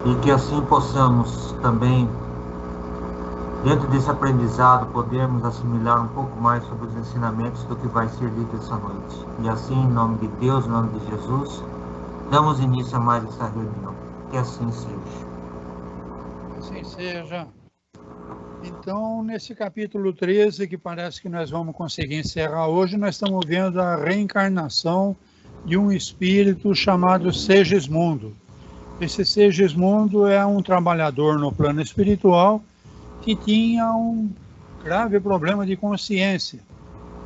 e que assim possamos também, dentro desse aprendizado, podermos assimilar um pouco mais sobre os ensinamentos do que vai ser dito essa noite. E assim, em nome de Deus, em nome de Jesus, damos início a mais essa reunião. Que assim seja. Assim seja. Então, nesse capítulo 13, que parece que nós vamos conseguir encerrar hoje, nós estamos vendo a reencarnação de um espírito chamado Segismundo. Esse Segismundo é um trabalhador no plano espiritual que tinha um grave problema de consciência.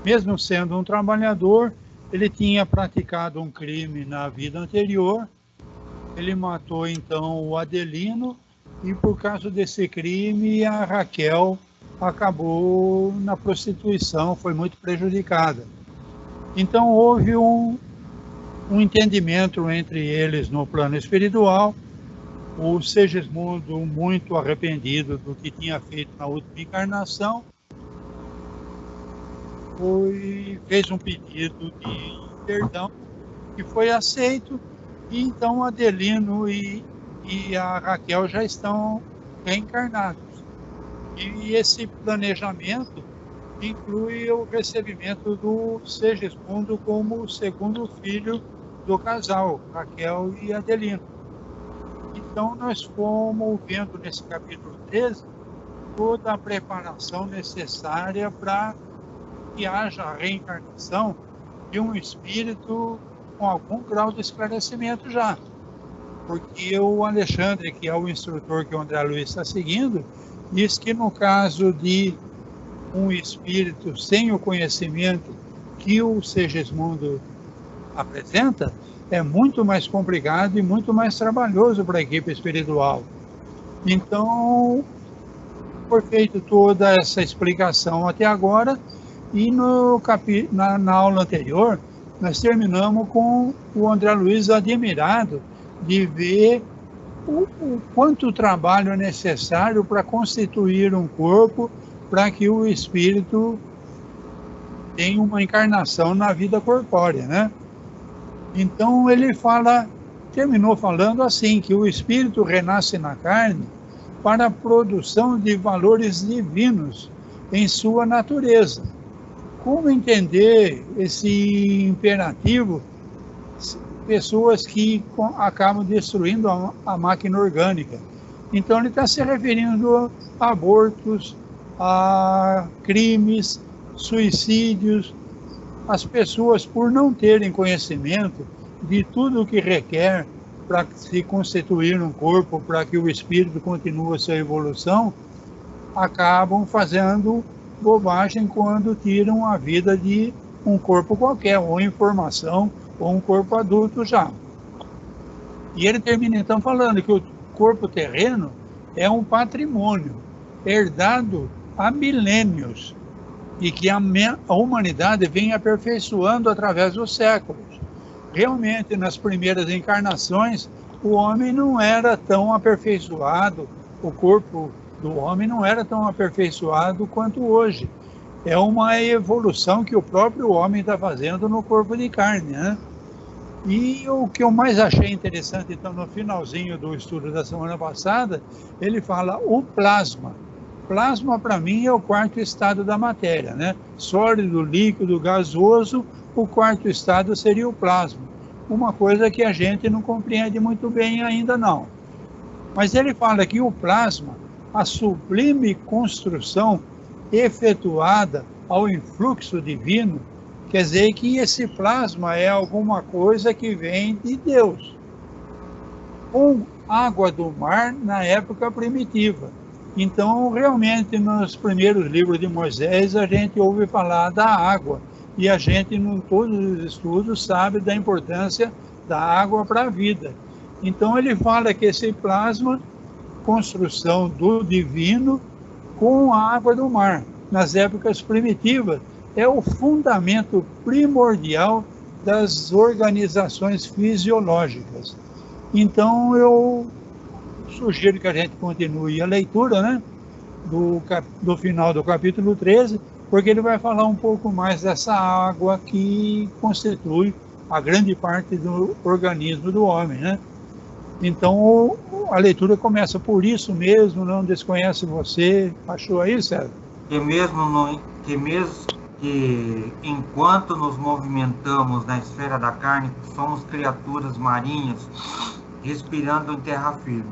Mesmo sendo um trabalhador, ele tinha praticado um crime na vida anterior. Ele matou então o Adelino e por causa desse crime a Raquel acabou na prostituição, foi muito prejudicada. Então houve um entendimento entre eles no plano espiritual. O Segismundo, muito arrependido do que tinha feito na última encarnação, fez um pedido de perdão que foi aceito, e então Adelino e a Raquel já estão reencarnados. E esse planejamento inclui o recebimento do Segismundo como o segundo filho do casal, Raquel e Adelino. Então nós fomos vendo nesse capítulo 13 toda a preparação necessária para que haja a reencarnação de um espírito com algum grau de esclarecimento já. Porque o Alexandre, que é o instrutor que o André Luiz está seguindo, diz que no caso de um espírito sem o conhecimento que o Segismundo apresenta, é muito mais complicado e muito mais trabalhoso para a equipe espiritual. Então, foi feita toda essa explicação até agora, e na aula anterior, nós terminamos com o André Luiz admirado de ver o quanto trabalho é necessário para constituir um corpo para que o espírito tenha uma encarnação na vida corpórea, né? Então ele terminou falando assim, que o espírito renasce na carne para a produção de valores divinos em sua natureza. Como entender esse imperativo? Pessoas que acabam destruindo a máquina orgânica. Então ele está se referindo a abortos, a crimes, suicídios. As pessoas, por não terem conhecimento de tudo o que requer para se constituir um corpo, para que o espírito continue a sua evolução, acabam fazendo bobagem quando tiram a vida de um corpo qualquer, ou informação, ou um corpo adulto já. E ele termina então falando que o corpo terreno é um patrimônio herdado há milênios e que a humanidade vem aperfeiçoando através dos séculos. Realmente, nas primeiras encarnações, o homem não era tão aperfeiçoado, o corpo do homem não era tão aperfeiçoado quanto hoje. É uma evolução que o próprio homem está fazendo no corpo de carne, né? E o que eu mais achei interessante, então, no finalzinho do estudo da semana passada, ele fala o plasma. Plasma, para mim, é o quarto estado da matéria, né? Sólido, líquido, gasoso, o quarto estado seria o plasma. Uma coisa que a gente não compreende muito bem ainda não. Mas ele fala que o plasma, a sublime construção efetuada ao influxo divino, quer dizer que esse plasma é alguma coisa que vem de Deus, com água do mar na época primitiva. Então, realmente, nos primeiros livros de Moisés, a gente ouve falar da água, e a gente, em todos os estudos, sabe da importância da água para a vida. Então, ele fala que esse plasma, construção do divino com a água do mar, nas épocas primitivas, é o fundamento primordial das organizações fisiológicas. Então, eu sugiro que a gente continue a leitura, né, do final do capítulo 13, porque ele vai falar um pouco mais dessa água que constitui a grande parte do organismo do homem, né? Então, a leitura começa por isso mesmo, não desconhece você. Achou aí, César? Que enquanto nos movimentamos na esfera da carne, somos criaturas marinhas respirando em terra firme.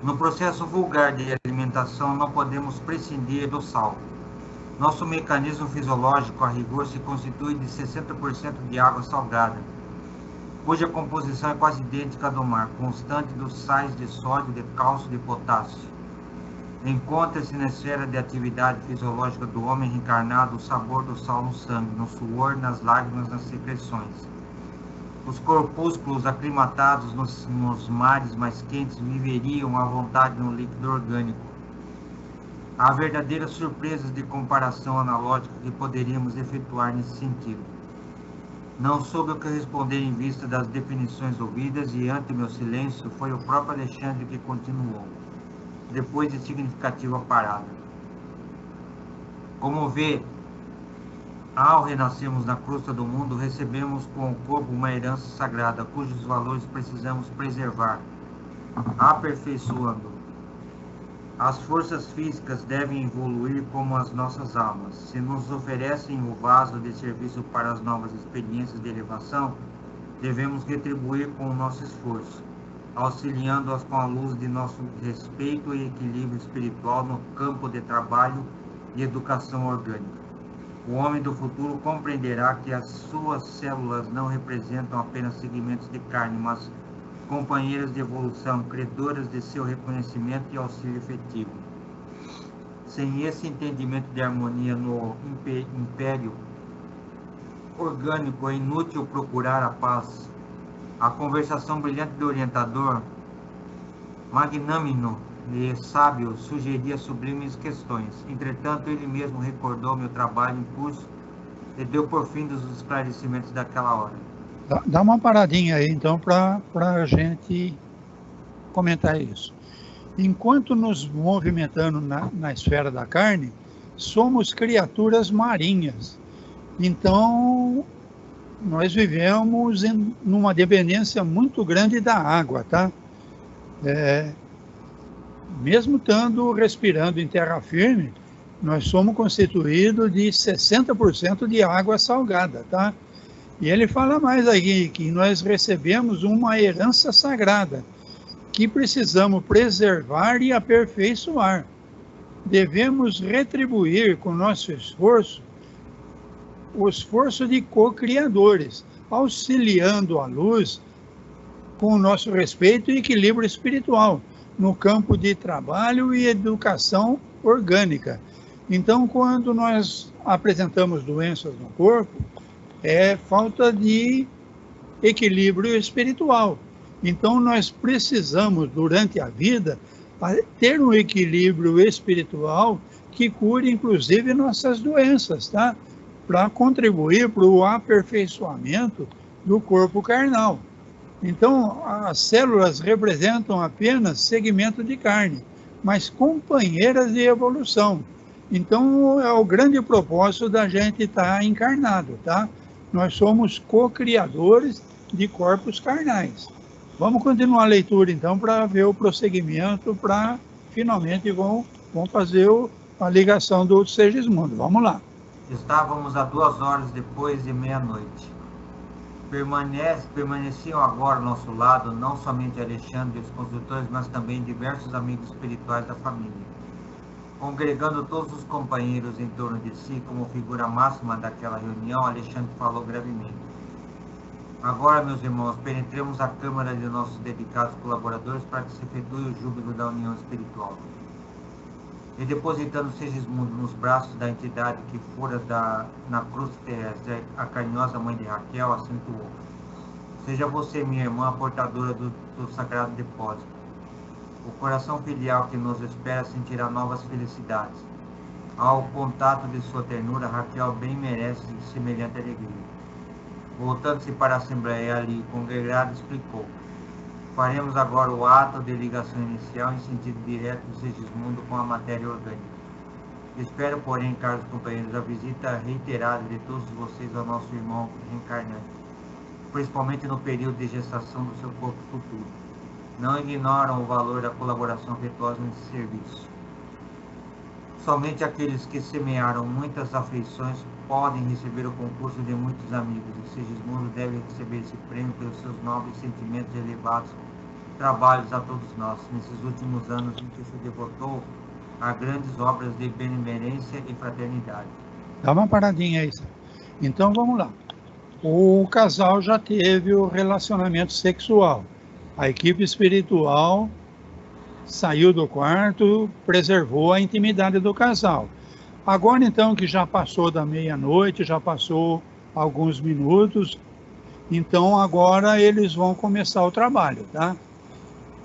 No processo vulgar de alimentação, não podemos prescindir do sal. Nosso mecanismo fisiológico, a rigor, se constitui de 60% de água salgada, cuja composição é quase idêntica à do mar, constante dos sais de sódio, de cálcio e de potássio. Encontra-se na esfera de atividade fisiológica do homem reencarnado o sabor do sal no sangue, no suor, nas lágrimas, nas secreções. Os corpúsculos aclimatados nos mares mais quentes viveriam à vontade no líquido orgânico. Há verdadeiras surpresas de comparação analógica que poderíamos efetuar nesse sentido. Não soube o que responder em vista das definições ouvidas e, ante meu silêncio, foi o próprio Alexandre que continuou, depois de significativa parada. Como vê, ao renascermos na crosta do mundo, recebemos com o corpo uma herança sagrada, cujos valores precisamos preservar, aperfeiçoando. As forças físicas devem evoluir como as nossas almas. Se nos oferecem o vaso de serviço para as novas experiências de elevação, devemos retribuir com o nosso esforço, auxiliando-as com a luz de nosso respeito e equilíbrio espiritual no campo de trabalho e educação orgânica. O homem do futuro compreenderá que as suas células não representam apenas segmentos de carne, mas companheiras de evolução, credoras de seu reconhecimento e auxílio efetivo. Sem esse entendimento de harmonia no império orgânico, é inútil procurar a paz. A conversação brilhante do orientador, magnânimo e sábio, sugeria sublimes questões. Entretanto, ele mesmo recordou meu trabalho em curso e deu por fim dos esclarecimentos daquela hora. Dá uma paradinha aí, então, para a gente comentar isso. Enquanto nos movimentando na esfera da carne, somos criaturas marinhas. Então, nós vivemos numa dependência muito grande da água, tá? Mesmo estando respirando em terra firme, nós somos constituídos de 60% de água salgada, tá? E ele fala mais aqui, que nós recebemos uma herança sagrada, que precisamos preservar e aperfeiçoar. Devemos retribuir com nosso esforço o esforço de co-criadores, auxiliando a luz com o nosso respeito e equilíbrio espiritual, no campo de trabalho e educação orgânica. Então, quando nós apresentamos doenças no corpo, é falta de equilíbrio espiritual. Então, nós precisamos, durante a vida, ter um equilíbrio espiritual que cure, inclusive, nossas doenças, tá? Para contribuir para o aperfeiçoamento do corpo carnal. Então, as células representam apenas segmento de carne, mas companheiras de evolução. Então, é o grande propósito da gente estar encarnado, tá? Nós somos co-criadores de corpos carnais. Vamos continuar a leitura, então, para ver o prosseguimento, para finalmente vão fazer a ligação do Segismundo. Vamos lá. Estávamos a 2 horas depois de meia-noite. Permaneciam agora ao nosso lado não somente Alexandre e os construtores, mas também diversos amigos espirituais da família. Congregando todos os companheiros em torno de si como figura máxima daquela reunião, Alexandre falou gravemente. Agora, meus irmãos, penetremos a câmara de nossos dedicados colaboradores para que se efetue o júbilo da união espiritual. E depositando Segismundo nos braços da entidade que fora na cruz terrestre, a carinhosa mãe de Raquel acentuou. Seja você, minha irmã, a portadora do sagrado depósito. O coração filial que nos espera sentirá novas felicidades. Ao contato de sua ternura, Raquel bem merece semelhante alegria. Voltando-se para a Assembleia ali congregada, explicou. Faremos agora o ato de ligação inicial em sentido direto do Segismundo com a matéria orgânica. Espero, porém, caros companheiros, a visita reiterada de todos vocês ao nosso irmão reencarnante, principalmente no período de gestação do seu corpo futuro. não ignoram o valor da colaboração afetuosa nesse serviço. Somente aqueles que semearam muitas afeições podem receber o concurso de muitos amigos, e Segismundo deve receber esse prêmio pelos seus nobres sentimentos e elevados trabalhos a todos nós, nesses últimos anos em que se devotou a grandes obras de benemerência e fraternidade. Dá uma paradinha aí. Então vamos lá. O casal já teve o relacionamento sexual. A equipe espiritual saiu do quarto, preservou a intimidade do casal. Agora então que já passou da meia-noite, já passou alguns minutos, então agora eles vão começar o trabalho, tá?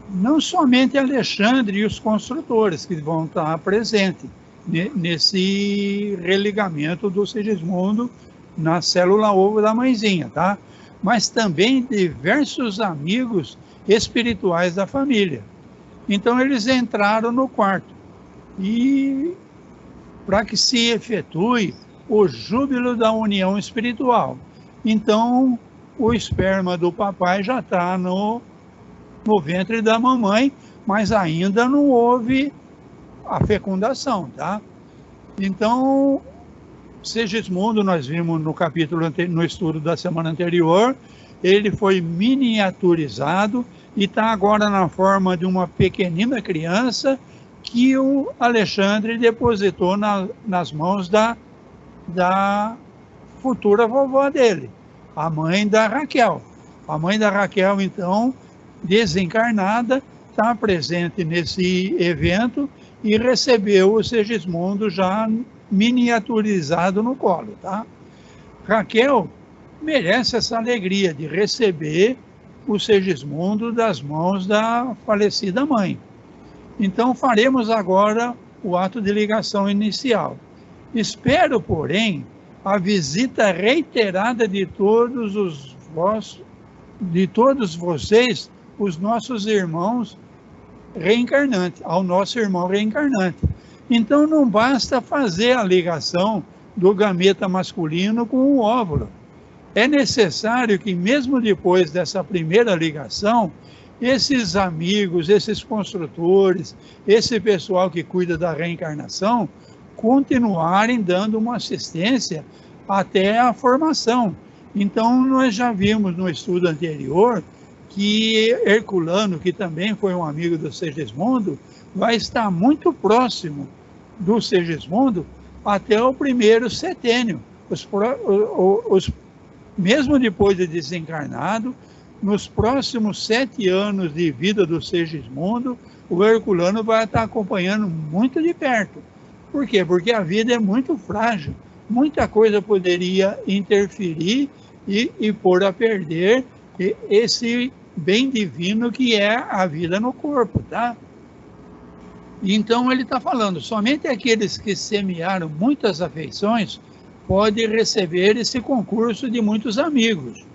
Não somente Alexandre e os construtores que vão estar presentes nesse religamento do Segismundo na célula ovo da mãezinha, tá? Mas também diversos amigos espirituais da família. Então eles entraram no quarto e para que se efetue o júbilo da união espiritual. Então o esperma do papai já está no ventre da mamãe, mas ainda não houve a fecundação, tá? Então, Segismundo, nós vimos no capítulo, no estudo da semana anterior, ele foi miniaturizado e está agora na forma de uma pequenina criança que o Alexandre depositou nas mãos da futura vovó dele, a mãe da Raquel. A mãe da Raquel, então, desencarnada, está presente nesse evento e recebeu o Segismundo já miniaturizado no colo, tá? Raquel merece essa alegria de receber o Segismundo das mãos da falecida mãe. Então faremos agora o ato de ligação inicial. Espero, porém, a visita reiterada de todos vocês, os nossos irmãos reencarnantes, ao nosso irmão reencarnante. Então não basta fazer a ligação do gameta masculino com o óvulo. É necessário que mesmo depois dessa primeira ligação, esses amigos, esses construtores, esse pessoal que cuida da reencarnação, continuarem dando uma assistência até a formação. Então nós já vimos no estudo anterior que Herculano, que também foi um amigo do Segismundo, vai estar muito próximo do Segismundo até o primeiro setênio. Mesmo depois de desencarnado, nos próximos 7 anos de vida do Segismundo, o Herculano vai estar acompanhando muito de perto. Por quê? Porque a vida é muito frágil. Muita coisa poderia interferir e pôr a perder esse bem divino que é a vida no corpo, tá? Então ele está falando, somente aqueles que semearam muitas afeições podem receber esse concurso de muitos amigos.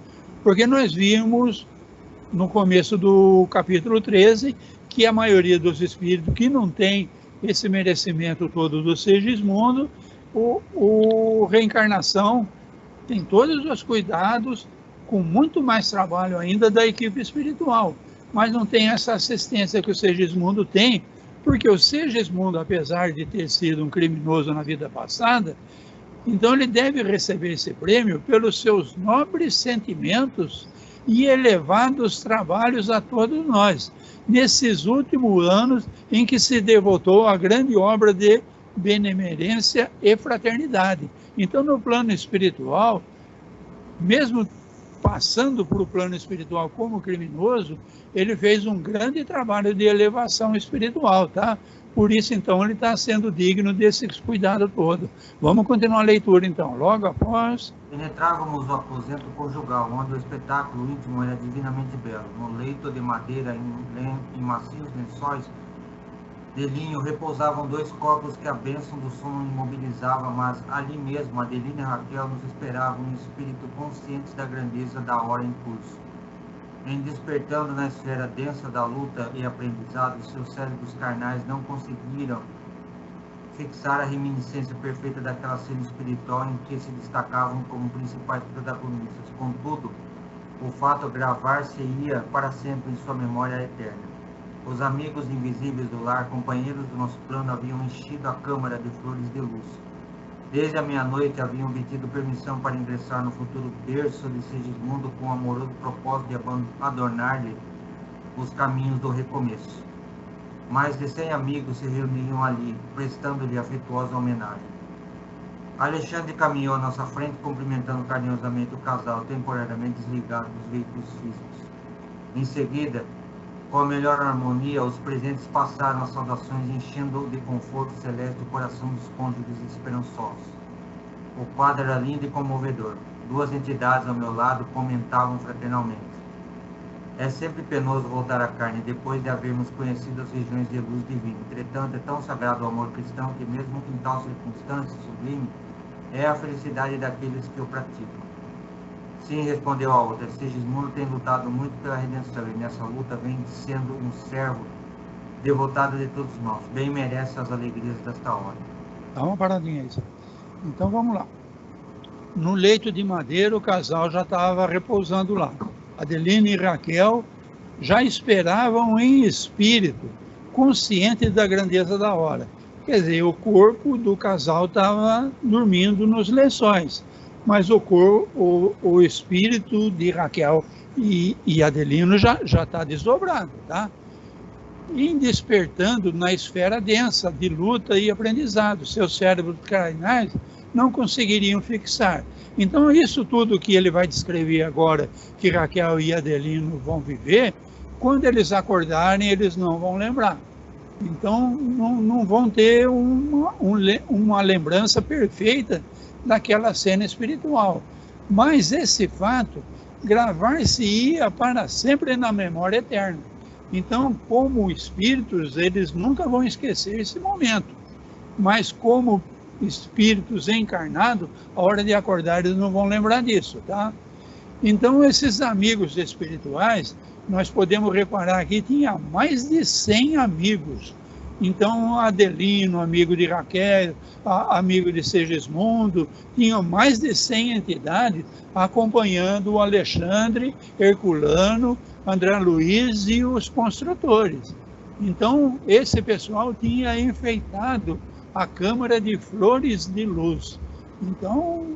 Porque nós vimos no começo do capítulo 13 que a maioria dos espíritos que não tem esse merecimento todo do Segismundo, o reencarnação tem todos os cuidados, com muito mais trabalho ainda da equipe espiritual, mas não tem essa assistência que o Segismundo tem, porque o Segismundo, apesar de ter sido um criminoso na vida passada, então ele deve receber esse prêmio pelos seus nobres sentimentos e elevados trabalhos a todos nós, nesses últimos anos em que se devotou à grande obra de benemerência e fraternidade. Então, no plano espiritual, mesmo passando para o plano espiritual como criminoso, ele fez um grande trabalho de elevação espiritual, tá? Por isso, então, ele está sendo digno desse cuidado todo. Vamos continuar a leitura, então. Logo após... Penetrávamos o aposento conjugal, onde o espetáculo íntimo era divinamente belo. No leito de madeira, em macios lençóis de linho, repousavam 2 corpos que a bênção do sono imobilizava, mas ali mesmo Adelina e Raquel nos esperavam em espírito conscientes da grandeza da hora em curso. Em despertando na esfera densa da luta e aprendizado, seus cérebros carnais não conseguiram fixar a reminiscência perfeita daquela cena espiritual em que se destacavam como principais protagonistas. Contudo, O fato gravar-se-ia para sempre em sua memória eterna. Os amigos invisíveis do lar, companheiros do nosso plano, haviam enchido a câmara de flores de luz. Desde a meia-noite haviam obtido permissão para ingressar no futuro berço de Segismundo com o amoroso propósito de adornar-lhe os caminhos do recomeço. Mais de 100 amigos se reuniam ali, prestando-lhe afetuosa homenagem. Alexandre caminhou à nossa frente, cumprimentando carinhosamente o casal, temporariamente desligado dos veículos físicos. Em seguida, com a melhor harmonia, os presentes passaram as saudações, enchendo de conforto celeste o coração dos cônjuges esperançosos. O quadro era lindo e comovedor. Duas entidades ao meu lado comentavam fraternalmente. É sempre penoso voltar à carne, depois de havermos conhecido as regiões de luz divina. Entretanto, é tão sagrado o amor cristão que, mesmo em tal circunstância sublime, é a felicidade daqueles que o praticam. Sim, respondeu a outra, Segismundo tem lutado muito pela redenção, e nessa luta vem sendo um servo devotado de todos nós. Bem merece as alegrias desta hora. Dá uma paradinha aí. Então vamos lá. No leito de madeira, o casal já estava repousando lá. Adelina e Raquel já esperavam em espírito, conscientes da grandeza da hora. Quer dizer, o corpo do casal estava dormindo nos lençóis, mas o espírito de Raquel e Adelino já está desdobrado, tá? E despertando na esfera densa de luta e aprendizado. Seus cérebros carnais não conseguiriam fixar. Então, isso tudo que ele vai descrever agora, que Raquel e Adelino vão viver, quando eles acordarem, eles não vão lembrar. Então, não vão ter uma lembrança perfeita daquela cena espiritual. Mas esse fato, gravar-se-ia para sempre na memória eterna. Então, como espíritos, eles nunca vão esquecer esse momento. Mas como espíritos encarnados, a hora de acordar, eles não vão lembrar disso, tá? Então, esses amigos espirituais, nós podemos reparar que tinha mais de 100 amigos. Então, Adelino, amigo de Raquel, amigo de Segismundo, tinham mais de 100 entidades acompanhando o Alexandre, Herculano, André Luiz e os construtores. Então, esse pessoal tinha enfeitado a Câmara de Flores de Luz. Então,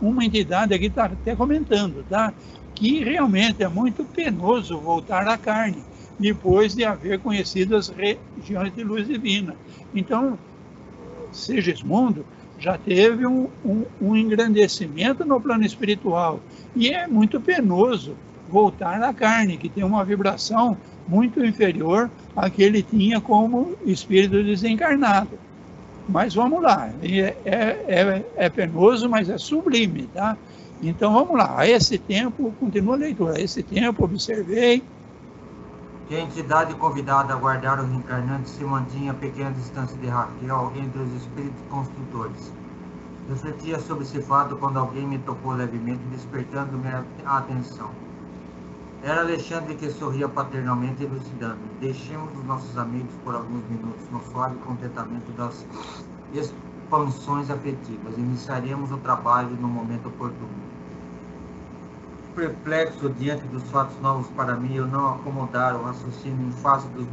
uma entidade aqui está até comentando, tá? Que realmente é muito penoso voltar à carne, depois de haver conhecido as regiões de luz divina. Então, Segismundo já teve um engrandecimento no plano espiritual, e é muito penoso voltar à carne, que tem uma vibração muito inferior à que ele tinha como espírito desencarnado. Mas vamos lá, é penoso, mas é sublime, tá? Então vamos lá, a esse tempo, continua a leitura, a esse tempo observei que a entidade convidada a guardar o reencarnante se mantinha a pequena distância de Raquel entre os espíritos construtores. Refletia sobre esse fato quando alguém me tocou levemente, despertando minha atenção. Era Alexandre que sorria paternalmente, elucidando-me. Deixemos os nossos amigos por alguns minutos no suave contentamento das expansões afetivas. Iniciaremos o trabalho no momento oportuno. Perplexo diante dos fatos novos para mim, eu não acomodara o raciocínio em face dos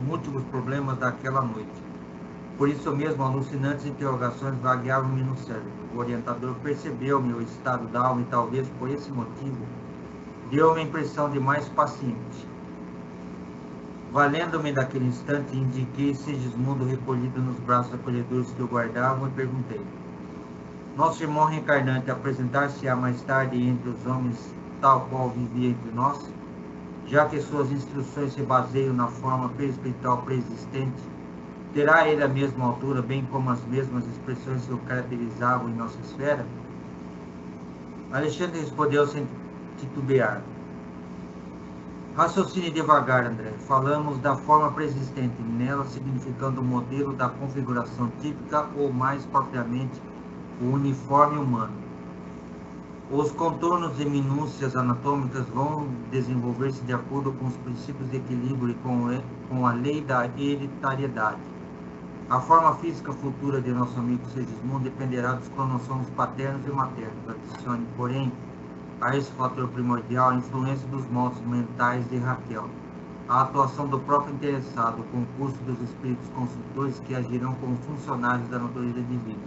múltiplos problemas daquela noite. Por isso mesmo, alucinantes interrogações vagueavam-me no cérebro. O orientador percebeu meu estado d'alma e talvez por esse motivo deu-me a impressão de mais paciente. Valendo-me daquele instante, indiquei Segismundo recolhido nos braços acolhedores que o guardavam e perguntei: nosso irmão reencarnante apresentar-se-á mais tarde entre os homens, tal qual vivia entre nós? Já que suas instruções se baseiam na forma perispiritual preexistente, terá ele a mesma altura, bem como as mesmas expressões que o caracterizavam em nossa esfera? Alexandre respondeu sem titubear: raciocine devagar, André. Falamos da forma preexistente, nela significando o modelo da configuração típica ou, mais propriamente, o uniforme humano. Os contornos e minúcias anatômicas vão desenvolver-se de acordo com os princípios de equilíbrio e com a lei da hereditariedade. A forma física futura de nosso amigo Segismundo dependerá dos cromossomos paternos e maternos. Adicione, porém, a esse fator primordial a influência dos moldes mentais de Raquel, a atuação do próprio interessado, o concurso dos espíritos consultores que agirão como funcionários da natureza divina,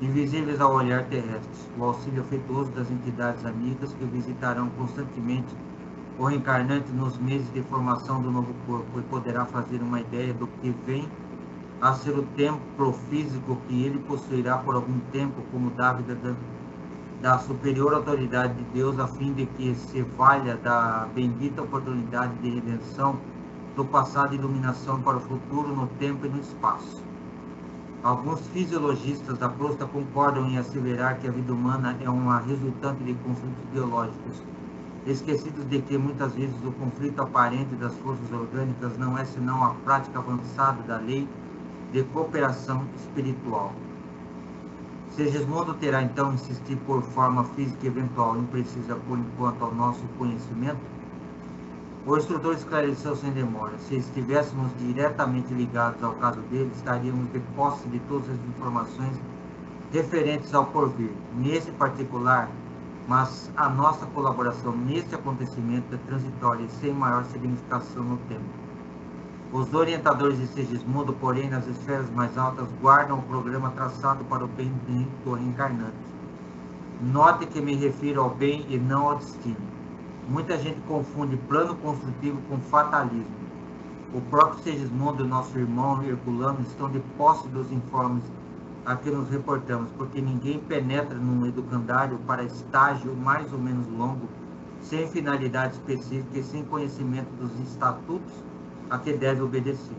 invisíveis ao olhar terrestre, o auxílio afetuoso das entidades amigas que visitarão constantemente o reencarnante nos meses de formação do novo corpo e poderá fazer uma ideia do que vem a ser o templo físico que ele possuirá por algum tempo como dávida da superior autoridade de Deus, a fim de que se valha da bendita oportunidade de redenção do passado e iluminação para o futuro no tempo e no espaço. Alguns fisiologistas da próstata concordam em asseverar que a vida humana é uma resultante de conflitos biológicos, esquecidos de que muitas vezes o conflito aparente das forças orgânicas não é senão a prática avançada da lei de cooperação espiritual. Segismundo terá então insistir por forma física eventual imprecisa por enquanto ao nosso conhecimento? O instrutor esclareceu sem demora. Se estivéssemos diretamente ligados ao caso dele, estaríamos de posse de todas as informações referentes ao porvir, nesse particular, mas a nossa colaboração neste acontecimento é transitória e sem maior significação no tempo. Os orientadores de Segismundo, porém, nas esferas mais altas, guardam o programa traçado para o bem do reencarnante. Note que me refiro ao bem e não ao destino. Muita gente confunde plano construtivo com fatalismo. O próprio Segismundo e nosso irmão Herculano estão de posse dos informes a que nos reportamos, porque ninguém penetra num educandário para estágio mais ou menos longo, sem finalidade específica e sem conhecimento dos estatutos a que deve obedecer.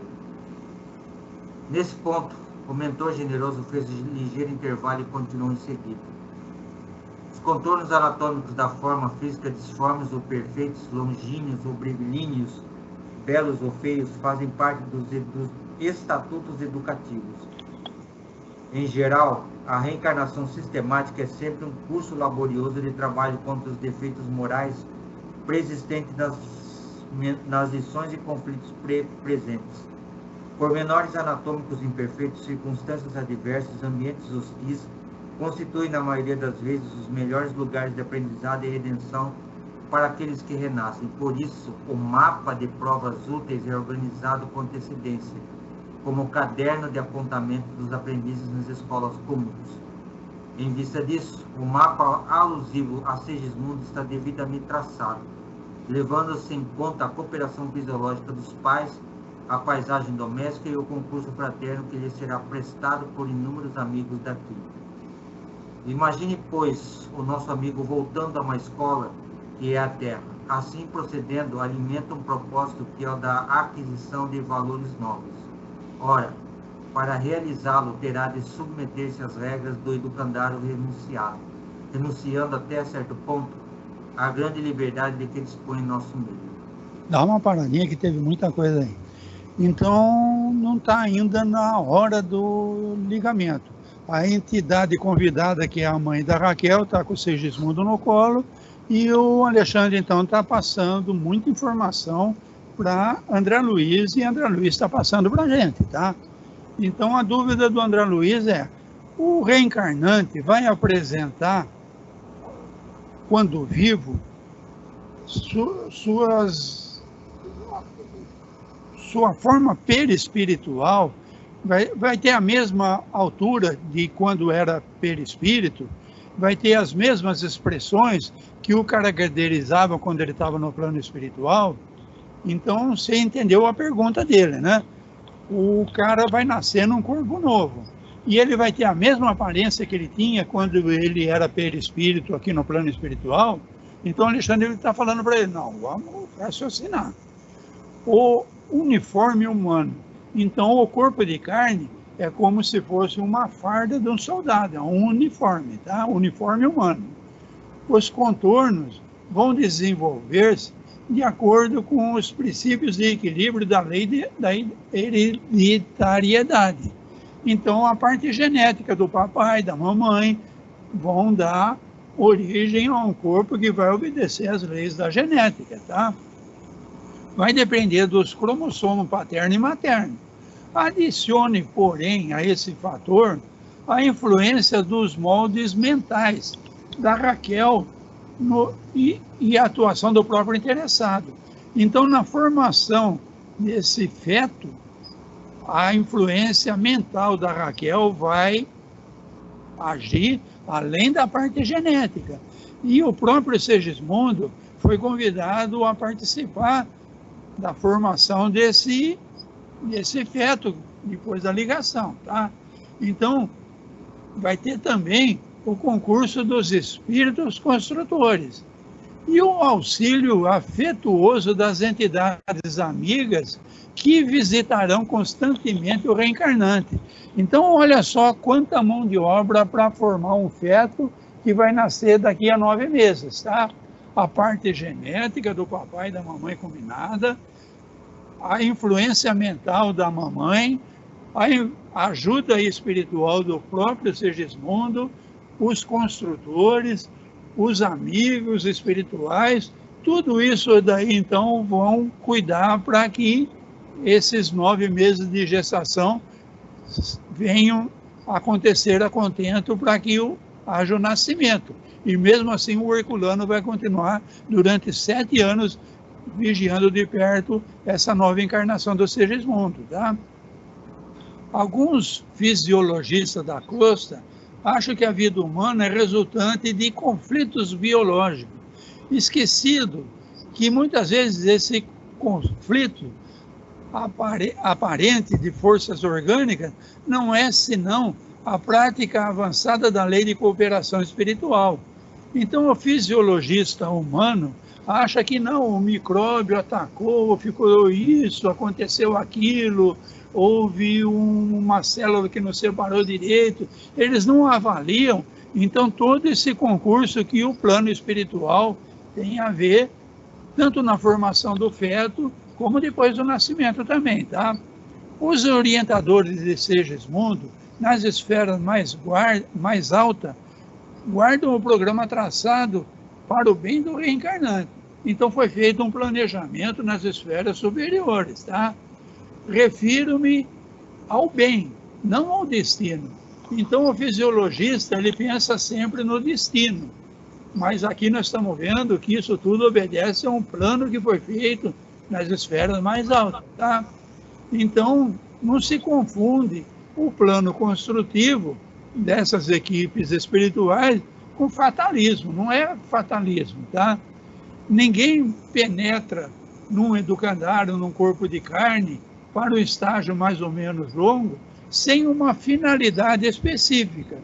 Nesse ponto, o mentor generoso fez um ligeiro intervalo e continuou em seguida. Os contornos anatômicos da forma física disformes ou perfeitos, longínquos ou brevilíneos, belos ou feios, fazem parte dos estatutos educativos. Em geral, a reencarnação sistemática é sempre um curso laborioso de trabalho contra os defeitos morais preexistentes nas lições e conflitos presentes. Pormenores anatômicos imperfeitos, circunstâncias adversas, ambientes hostis, constituem, na maioria das vezes, os melhores lugares de aprendizado e redenção para aqueles que renascem. Por isso, o mapa de provas úteis é organizado com antecedência, como caderno de apontamento dos aprendizes nas escolas comuns. Em vista disso, o mapa alusivo a Segismundo está devidamente traçado, levando-se em conta a cooperação fisiológica dos pais, a paisagem doméstica e o concurso fraterno que lhe será prestado por inúmeros amigos daqui. Imagine, pois, o nosso amigo voltando a uma escola que é a Terra. Assim procedendo, alimenta um propósito que é o da aquisição de valores novos. Ora, para realizá-lo, terá de submeter-se às regras do educandário renunciando até certo ponto à grande liberdade de que dispõe nosso meio. Dá uma paradinha que teve muita coisa aí. Então, não está ainda na hora do ligamento. A entidade convidada, que é a mãe da Raquel, está com o Segismundo no colo, e o Alexandre, então, está passando muita informação para André Luiz, e André Luiz está passando para a gente, tá? Então, a dúvida do André Luiz é: o reencarnante vai apresentar, quando vivo, sua forma perispiritual vai ter a mesma altura de quando era perispírito, vai ter as mesmas expressões que o caracterizava quando ele estava no plano espiritual. Então, você entendeu a pergunta dele, né? O cara vai nascer num corpo novo, e ele vai ter a mesma aparência que ele tinha quando ele era perispírito aqui no plano espiritual. Então, Alexandre está falando para ele: não, vamos raciocinar. O uniforme humano. Então, o corpo de carne é como se fosse uma farda de um soldado, é um uniforme, tá? Uniforme humano. Os contornos vão desenvolver-se de acordo com os princípios de equilíbrio da lei da hereditariedade. Então, a parte genética do papai, da mamãe, vão dar origem a um corpo que vai obedecer às leis da genética, tá? Vai depender dos cromossomos paterno e materno. Adicione, porém, a esse fator a influência dos moldes mentais da Raquel e a atuação do próprio interessado. Então, na formação desse feto, a influência mental da Raquel vai agir além da parte genética. E o próprio Segismundo foi convidado a participar da formação desse feto, depois da ligação, tá? Então, vai ter também o concurso dos espíritos construtores e o auxílio afetuoso das entidades amigas que visitarão constantemente o reencarnante. Então, olha só quanta mão de obra para formar um feto que vai nascer daqui a 9 meses, tá? A parte genética do papai e da mamãe combinada, a influência mental da mamãe, a ajuda espiritual do próprio Segismundo, os construtores, os amigos espirituais, tudo isso daí, então, vão cuidar para que esses 9 meses de gestação venham acontecer a contento para que haja o nascimento. E mesmo assim o Herculano vai continuar durante 7 anos vigiando de perto essa nova encarnação do Segismundo, tá? Alguns fisiologistas da crosta acham que a vida humana é resultante de conflitos biológicos, esquecido que muitas vezes esse conflito aparente de forças orgânicas não é senão a prática avançada da lei de cooperação espiritual. Então o fisiologista humano acha que não, o micróbio atacou, ficou isso, aconteceu aquilo, houve uma célula que não separou direito. Eles não avaliam, então, todo esse concurso que o plano espiritual tem a ver, tanto na formação do feto, como depois do nascimento também, tá? Os orientadores de Segismundo, nas esferas mais altas, guardam o programa traçado para o bem do reencarnante. Então foi feito um planejamento nas esferas superiores, tá? Refiro-me ao bem, não ao destino. Então o fisiologista, ele pensa sempre no destino. Mas aqui nós estamos vendo que isso tudo obedece a um plano que foi feito nas esferas mais altas, tá? Então, não se confunde o plano construtivo dessas equipes espirituais com fatalismo. Não é fatalismo, tá? Ninguém penetra num educandário, num corpo de carne, para um estágio mais ou menos longo, sem uma finalidade específica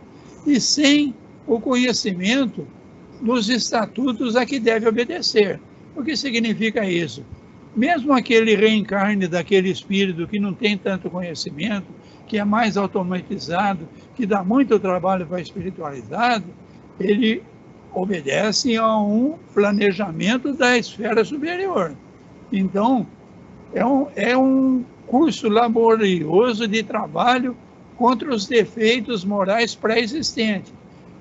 e sem o conhecimento dos estatutos a que deve obedecer. O que significa isso? Mesmo aquele reencarne daquele espírito que não tem tanto conhecimento, que é mais automatizado, que dá muito trabalho para espiritualizado, ele obedece a um planejamento da esfera superior. Então, é um curso laborioso de trabalho contra os defeitos morais pré-existentes.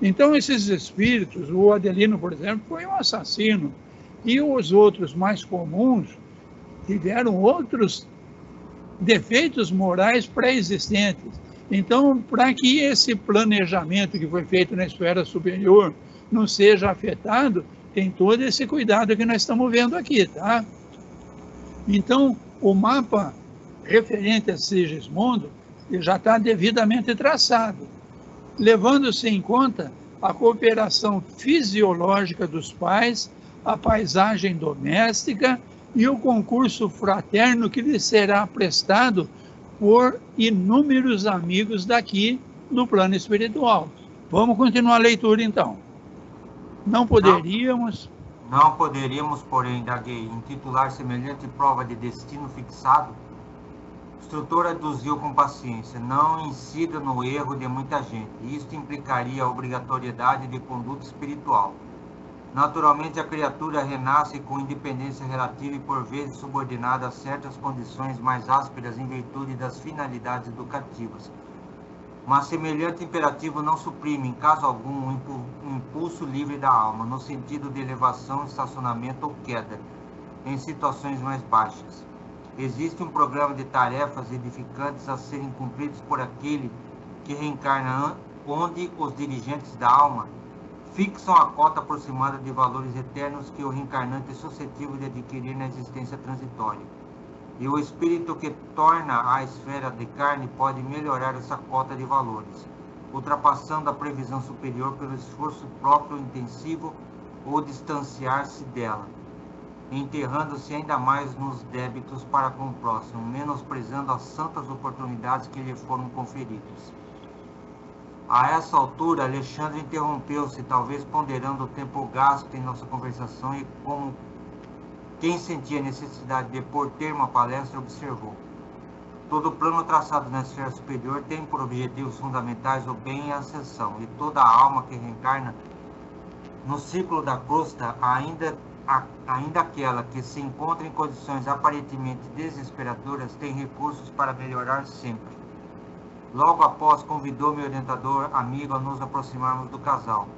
Então, esses espíritos, o Adelino, por exemplo, foi um assassino, e os outros mais comuns tiveram outros defeitos morais pré-existentes. Então, para que esse planejamento que foi feito na esfera superior não seja afetado, tem todo esse cuidado que nós estamos vendo aqui, tá? Então, o mapa referente a Segismundo já está devidamente traçado, levando-se em conta a cooperação fisiológica dos pais, a paisagem doméstica e o concurso fraterno que lhe será prestado por inúmeros amigos daqui no plano espiritual. Vamos continuar a leitura, então. Não poderíamos, porém, indaguei, intitular semelhante prova de destino fixado? O instrutor aduziu com paciência: não incida no erro de muita gente. Isto implicaria a obrigatoriedade de conduta espiritual. Naturalmente, a criatura renasce com independência relativa e, por vezes, subordinada a certas condições mais ásperas em virtude das finalidades educativas. Mas semelhante imperativo não suprime, em caso algum, um impulso livre da alma, no sentido de elevação, estacionamento ou queda, em situações mais baixas. Existe um programa de tarefas edificantes a serem cumpridos por aquele que reencarna, onde os dirigentes da alma fixam a cota aproximada de valores eternos que o reencarnante é suscetível de adquirir na existência transitória. E o espírito que torna a esfera de carne pode melhorar essa cota de valores, ultrapassando a previsão superior pelo esforço próprio intensivo ou distanciar-se dela, enterrando-se ainda mais nos débitos para com o próximo, menosprezando as santas oportunidades que lhe foram conferidas. A essa altura, Alexandre interrompeu-se, talvez ponderando o tempo gasto em nossa conversação, e como quem sentia necessidade de pôr termo à palestra, observou: todo plano traçado na esfera superior tem por objetivos fundamentais o bem e a ascensão, e toda alma que reencarna no ciclo da crosta, ainda aquela que se encontra em condições aparentemente desesperadoras, tem recursos para melhorar sempre. Logo após, convidou meu orientador amigo a nos aproximarmos do casal.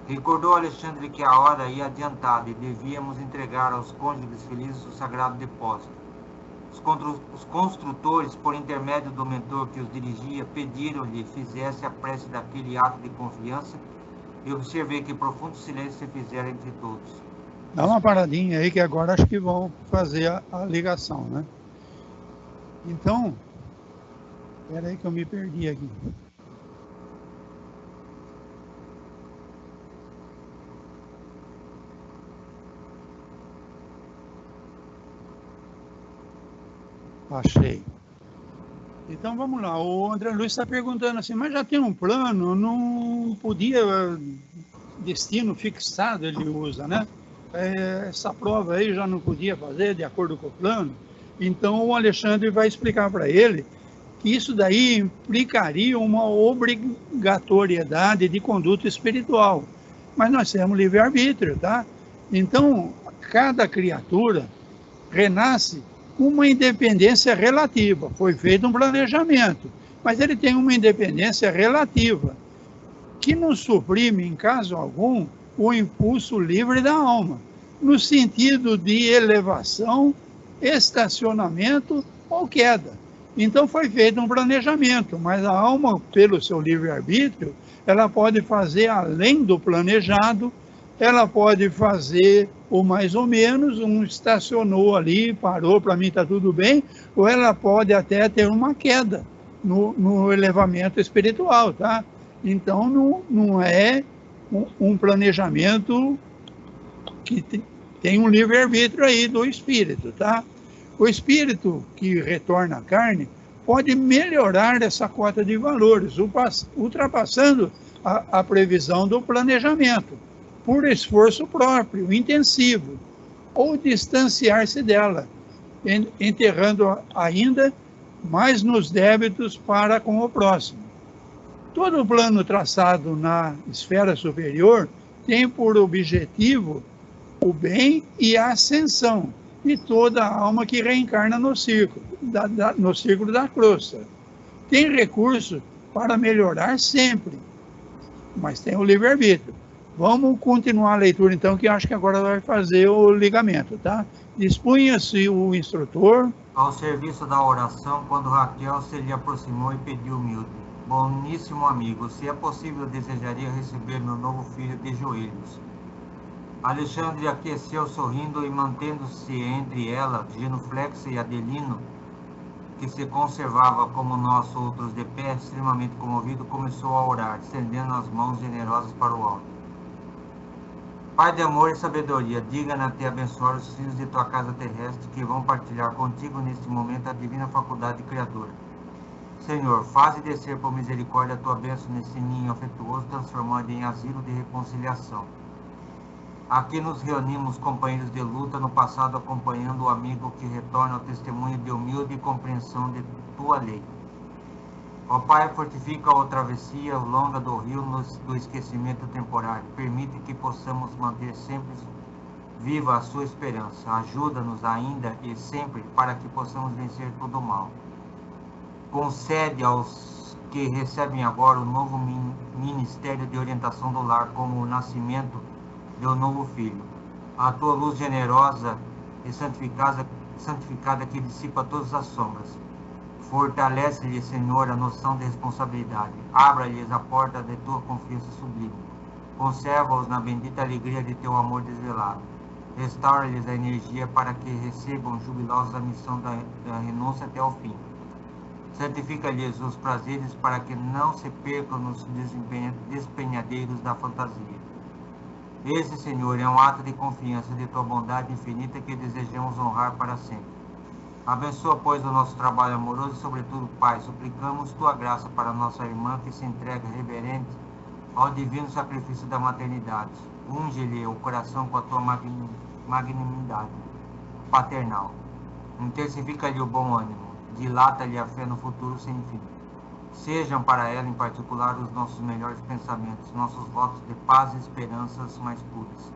Recordou Alexandre que a hora ia adiantada e devíamos entregar aos cônjuges felizes o sagrado depósito. Os construtores, por intermédio do mentor que os dirigia, pediram-lhe fizesse a prece daquele ato de confiança, e observei que profundo silêncio se fizera entre todos. Dá uma paradinha aí que agora acho que vão fazer a ligação, né? Então, espera aí que eu me perdi aqui. Achei. Então vamos lá, o André Luiz está perguntando assim, mas já tem um plano, não podia, destino fixado ele usa, né? Essa prova aí já não podia fazer de acordo com o plano. Então o Alexandre vai explicar para ele que isso daí implicaria uma obrigatoriedade de conduta espiritual. Mas nós temos livre-arbítrio, tá? Então, cada criatura renasce com uma independência relativa. Foi feito um planejamento, mas ele tem uma independência relativa, que não suprime, em caso algum, o impulso livre da alma, no sentido de elevação, estacionamento ou queda. Então foi feito um planejamento, mas a alma, pelo seu livre-arbítrio, ela pode fazer além do planejado, ela pode fazer o mais ou menos, estacionou ali, parou, para mim está tudo bem, ou ela pode até ter uma queda no elevamento espiritual, tá? Então não é um planejamento que tem um livre-arbítrio aí do espírito, tá? O espírito que retorna à carne pode melhorar essa cota de valores, ultrapassando a previsão do planejamento, por esforço próprio, intensivo, ou distanciar-se dela, enterrando ainda mais nos débitos para com o próximo. Todo plano traçado na esfera superior tem por objetivo o bem e a ascensão de toda a alma que reencarna no círculo da crosta. Tem recurso para melhorar sempre, mas tem o livre-arbítrio. Vamos continuar a leitura então, que acho que agora vai fazer o ligamento, tá? Dispunha-se o instrutor ao serviço da oração, quando Raquel se lhe aproximou e pediu humilde: boníssimo amigo, se é possível, desejaria receber meu novo filho de joelhos. Alexandre aqueceu sorrindo e, mantendo-se entre ela, genuflexa e Adelino, que se conservava como nós outros de pé, extremamente comovido, começou a orar, estendendo as mãos generosas para o alto. Pai de amor e sabedoria, digna-te abençoar os filhos de tua casa terrestre, que vão partilhar contigo neste momento a divina faculdade criadora. Senhor, faze descer por misericórdia a tua bênção nesse ninho afetuoso, transformando em asilo de reconciliação. Aqui nos reunimos, companheiros de luta, no passado acompanhando o amigo que retorna ao testemunho de humilde compreensão de tua lei. Ó Pai, fortifica a travessia longa do rio do esquecimento temporário. Permite que possamos manter sempre viva a sua esperança. Ajuda-nos ainda e sempre para que possamos vencer todo o mal. Concede aos que recebem agora o novo ministério de orientação do lar como o nascimento de um novo filho. A tua luz generosa e santificada que dissipa todas as sombras. Fortalece-lhes, Senhor, a noção de responsabilidade. Abra-lhes a porta de tua confiança sublime. Conserva-os na bendita alegria de teu amor desvelado. Restaura-lhes a energia para que recebam jubilosos a missão da renúncia até o fim. Santifica-lhes os prazeres para que não se percam nos despenhadeiros da fantasia. Esse, Senhor, é um ato de confiança de tua bondade infinita que desejamos honrar para sempre. Abençoa, pois, o nosso trabalho amoroso e, sobretudo, Pai, suplicamos tua graça para nossa irmã que se entrega reverente ao divino sacrifício da maternidade. Unge-lhe o coração com a tua magnanimidade paternal. Intensifica-lhe o bom ânimo. Dilata-lhe a fé no futuro sem fim. Sejam para ela, em particular, os nossos melhores pensamentos, nossos votos de paz e esperanças mais puras.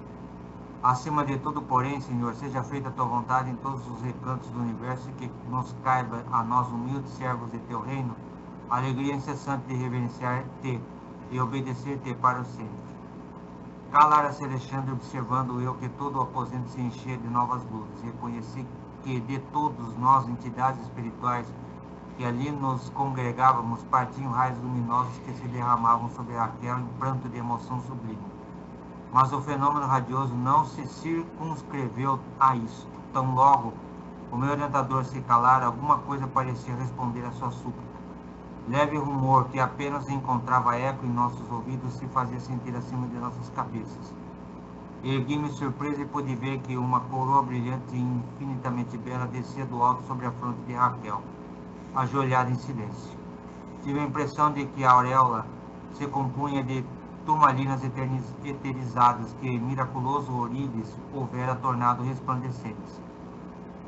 Acima de tudo, porém, Senhor, seja feita a tua vontade em todos os recantos do universo e que nos caiba, a nós humildes servos de teu reino, a alegria incessante de reverenciar-te e obedecer-te para o sempre. Calara-se Alexandre, observando eu que todo o aposento se enchia de novas luzes. Reconheci que de todos nós, entidades espirituais, que ali nos congregávamos, partiam raios luminosos que se derramavam sobre Raquel em pranto de emoção sublime. Mas o fenômeno radioso não se circunscreveu a isso. Tão logo o meu orientador se calara, alguma coisa parecia responder à sua súplica. Leve rumor que apenas encontrava eco em nossos ouvidos se fazia sentir acima de nossas cabeças. Ergui-me surpresa e pude ver que uma coroa brilhante e infinitamente bela descia do alto sobre a fronte de Raquel, ajoelhada em silêncio. Tive a impressão de que a auréola se compunha de turmalinas eterizadas que miraculoso ourives houvera tornado resplandecentes.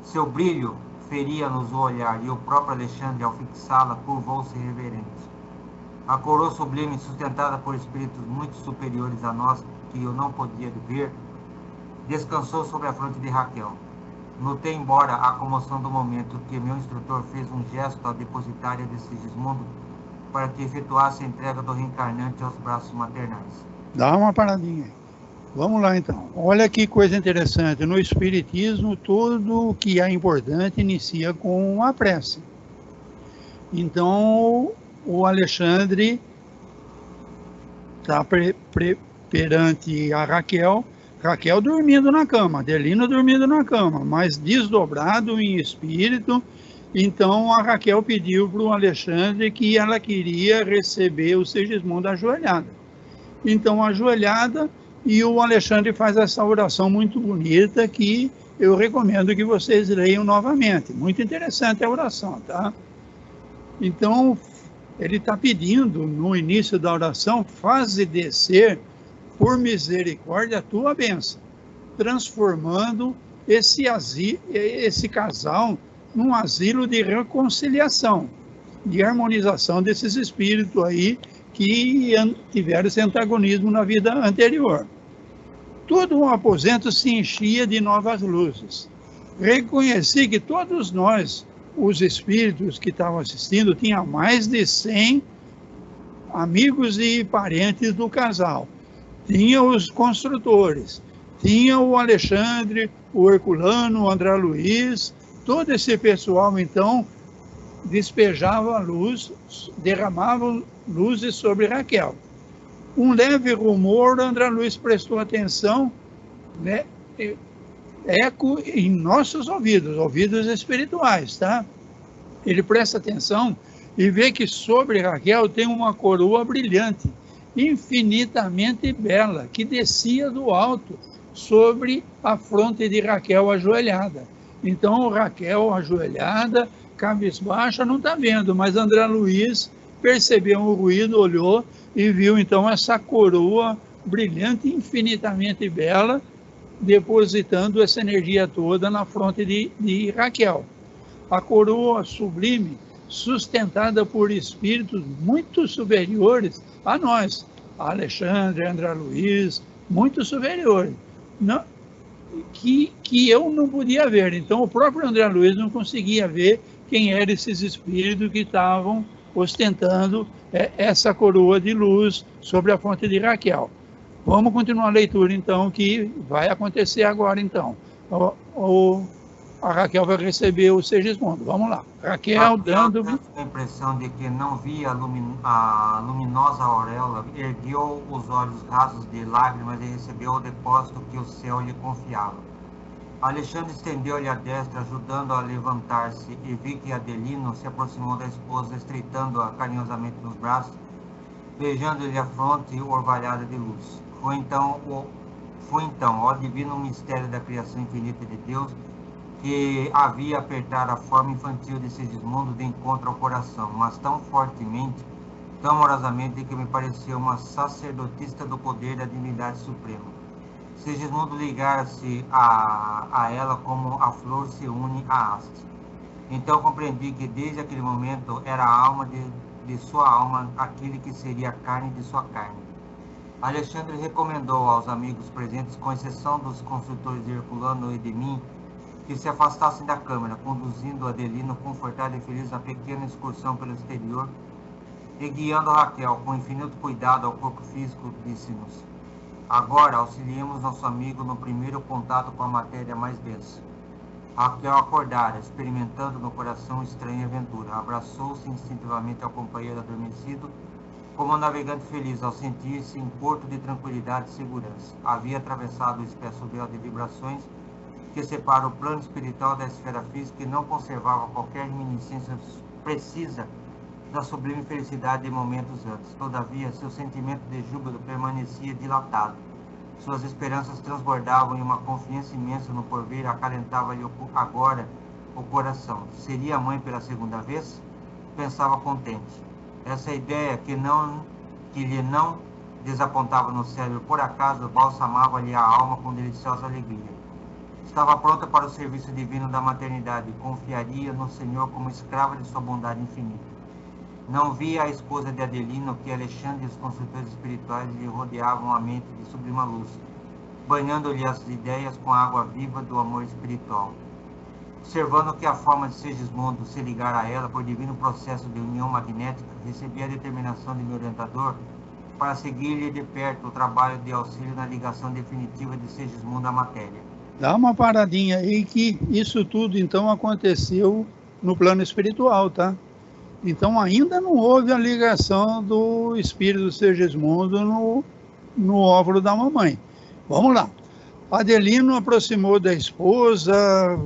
Seu brilho feria-nos o olhar e o próprio Alexandre, ao fixá-la, curvou-se reverente. A coroa sublime, sustentada por espíritos muito superiores a nós, que eu não podia ver, descansou sobre a fronte de Raquel. Notei, embora a comoção do momento, que meu instrutor fez um gesto à depositária de Sigismundo para que efetuasse a entrega do reencarnante aos braços maternais. Dá uma paradinha aí. Vamos lá, então. Olha que coisa interessante. No Espiritismo, tudo o que é importante inicia com uma prece. Então, o Alexandre está perante a Raquel dormindo na cama, Adelina dormindo na cama, mas desdobrado em espírito. Então a Raquel pediu para o Alexandre que ela queria receber o Sigismundo ajoelhada. Então ajoelhada, e o Alexandre faz essa oração muito bonita que eu recomendo que vocês leiam novamente. Muito interessante a oração, tá? Então ele está pedindo no início da oração: faze descer por misericórdia a tua bênção, transformando esse casal num asilo de reconciliação, de harmonização desses espíritos aí que tiveram esse antagonismo na vida anterior. Todo o aposento se enchia de novas luzes. Reconheci que todos nós, os espíritos que estavam assistindo, tinha mais de 100 amigos e parentes do casal. Tinha os construtores, tinha o Alexandre, o Herculano, o André Luiz. Todo esse pessoal, então, despejava luz, derramava luzes sobre Raquel. Um leve rumor, André Luiz prestou atenção, né? Eco em nossos ouvidos espirituais, tá? Ele presta atenção e vê que sobre Raquel tem uma coroa brilhante, infinitamente bela, que descia do alto sobre a fronte de Raquel ajoelhada. Então Raquel ajoelhada, cabisbaixa, não está vendo, mas André Luiz percebeu o ruído, olhou e viu então essa coroa brilhante, infinitamente bela, depositando essa energia toda na fronte de Raquel. A coroa sublime, sustentada por espíritos muito superiores a nós, a Alexandre, André Luiz, muito superiores, não, que eu não podia ver. Então o próprio André Luiz não conseguia ver quem eram esses espíritos que estavam ostentando essa coroa de luz sobre a fonte de Raquel. Vamos continuar a leitura, então, que vai acontecer agora, então. a Raquel vai receber o Segismundo. Vamos lá. Raquel dando... A impressão de que não via a luminosa auréola, ergueu os olhos rasos de lágrimas e recebeu o depósito que o céu lhe confiava. Alexandre estendeu-lhe a destra, ajudando-a a levantar-se, e vi que Adelino se aproximou da esposa, estreitando-a carinhosamente nos braços, beijando-lhe a fronte orvalhada de luz. Foi então, ó divino mistério da criação infinita de Deus, que havia apertar a forma infantil de Segismundo de encontro ao coração, mas tão fortemente, tão amorosamente, que me pareceu uma sacerdotista do poder da divindade suprema. Segismundo ligara-se a ela como a flor se une à haste. Então compreendi que desde aquele momento era a alma de sua alma, aquele que seria a carne de sua carne. Alexandre recomendou aos amigos presentes, com exceção dos construtores de Herculano e de mim, que se afastassem da câmara, conduzindo Adelino confortado e feliz na pequena excursão pelo exterior, e guiando Raquel com infinito cuidado ao corpo físico, disse-nos: agora auxiliemos nosso amigo no primeiro contato com a matéria mais densa. Raquel acordara, experimentando no coração estranha aventura. Abraçou-se instintivamente ao companheiro adormecido, como um navegante feliz ao sentir-se em porto de tranquilidade e segurança. Havia atravessado o espesso véu de vibrações que separa o plano espiritual da esfera física e não conservava qualquer reminiscência precisa da sublime felicidade de momentos antes. Todavia, seu sentimento de júbilo permanecia dilatado. Suas esperanças transbordavam e uma confiança imensa no porvir acalentava-lhe agora o coração. Seria a mãe pela segunda vez? Pensava contente. Essa ideia que lhe não desapontava no cérebro, por acaso, balsamava-lhe a alma com deliciosa alegria. Estava pronta para o serviço divino da maternidade e confiaria no Senhor como escrava de sua bondade infinita. Não via a esposa de Adelino que Alexandre e os construtores espirituais lhe rodeavam a mente de sublima luz, banhando-lhe as ideias com a água viva do amor espiritual. Observando que a forma de Segismundo se ligar a ela por divino processo de união magnética, recebi a determinação de meu orientador para seguir-lhe de perto o trabalho de auxílio na ligação definitiva de Segismundo à matéria. Dá uma paradinha aí que isso tudo então aconteceu no plano espiritual, tá? Então ainda não houve a ligação do espírito Segismundo no óvulo da mamãe. Vamos lá. Adelino aproximou da esposa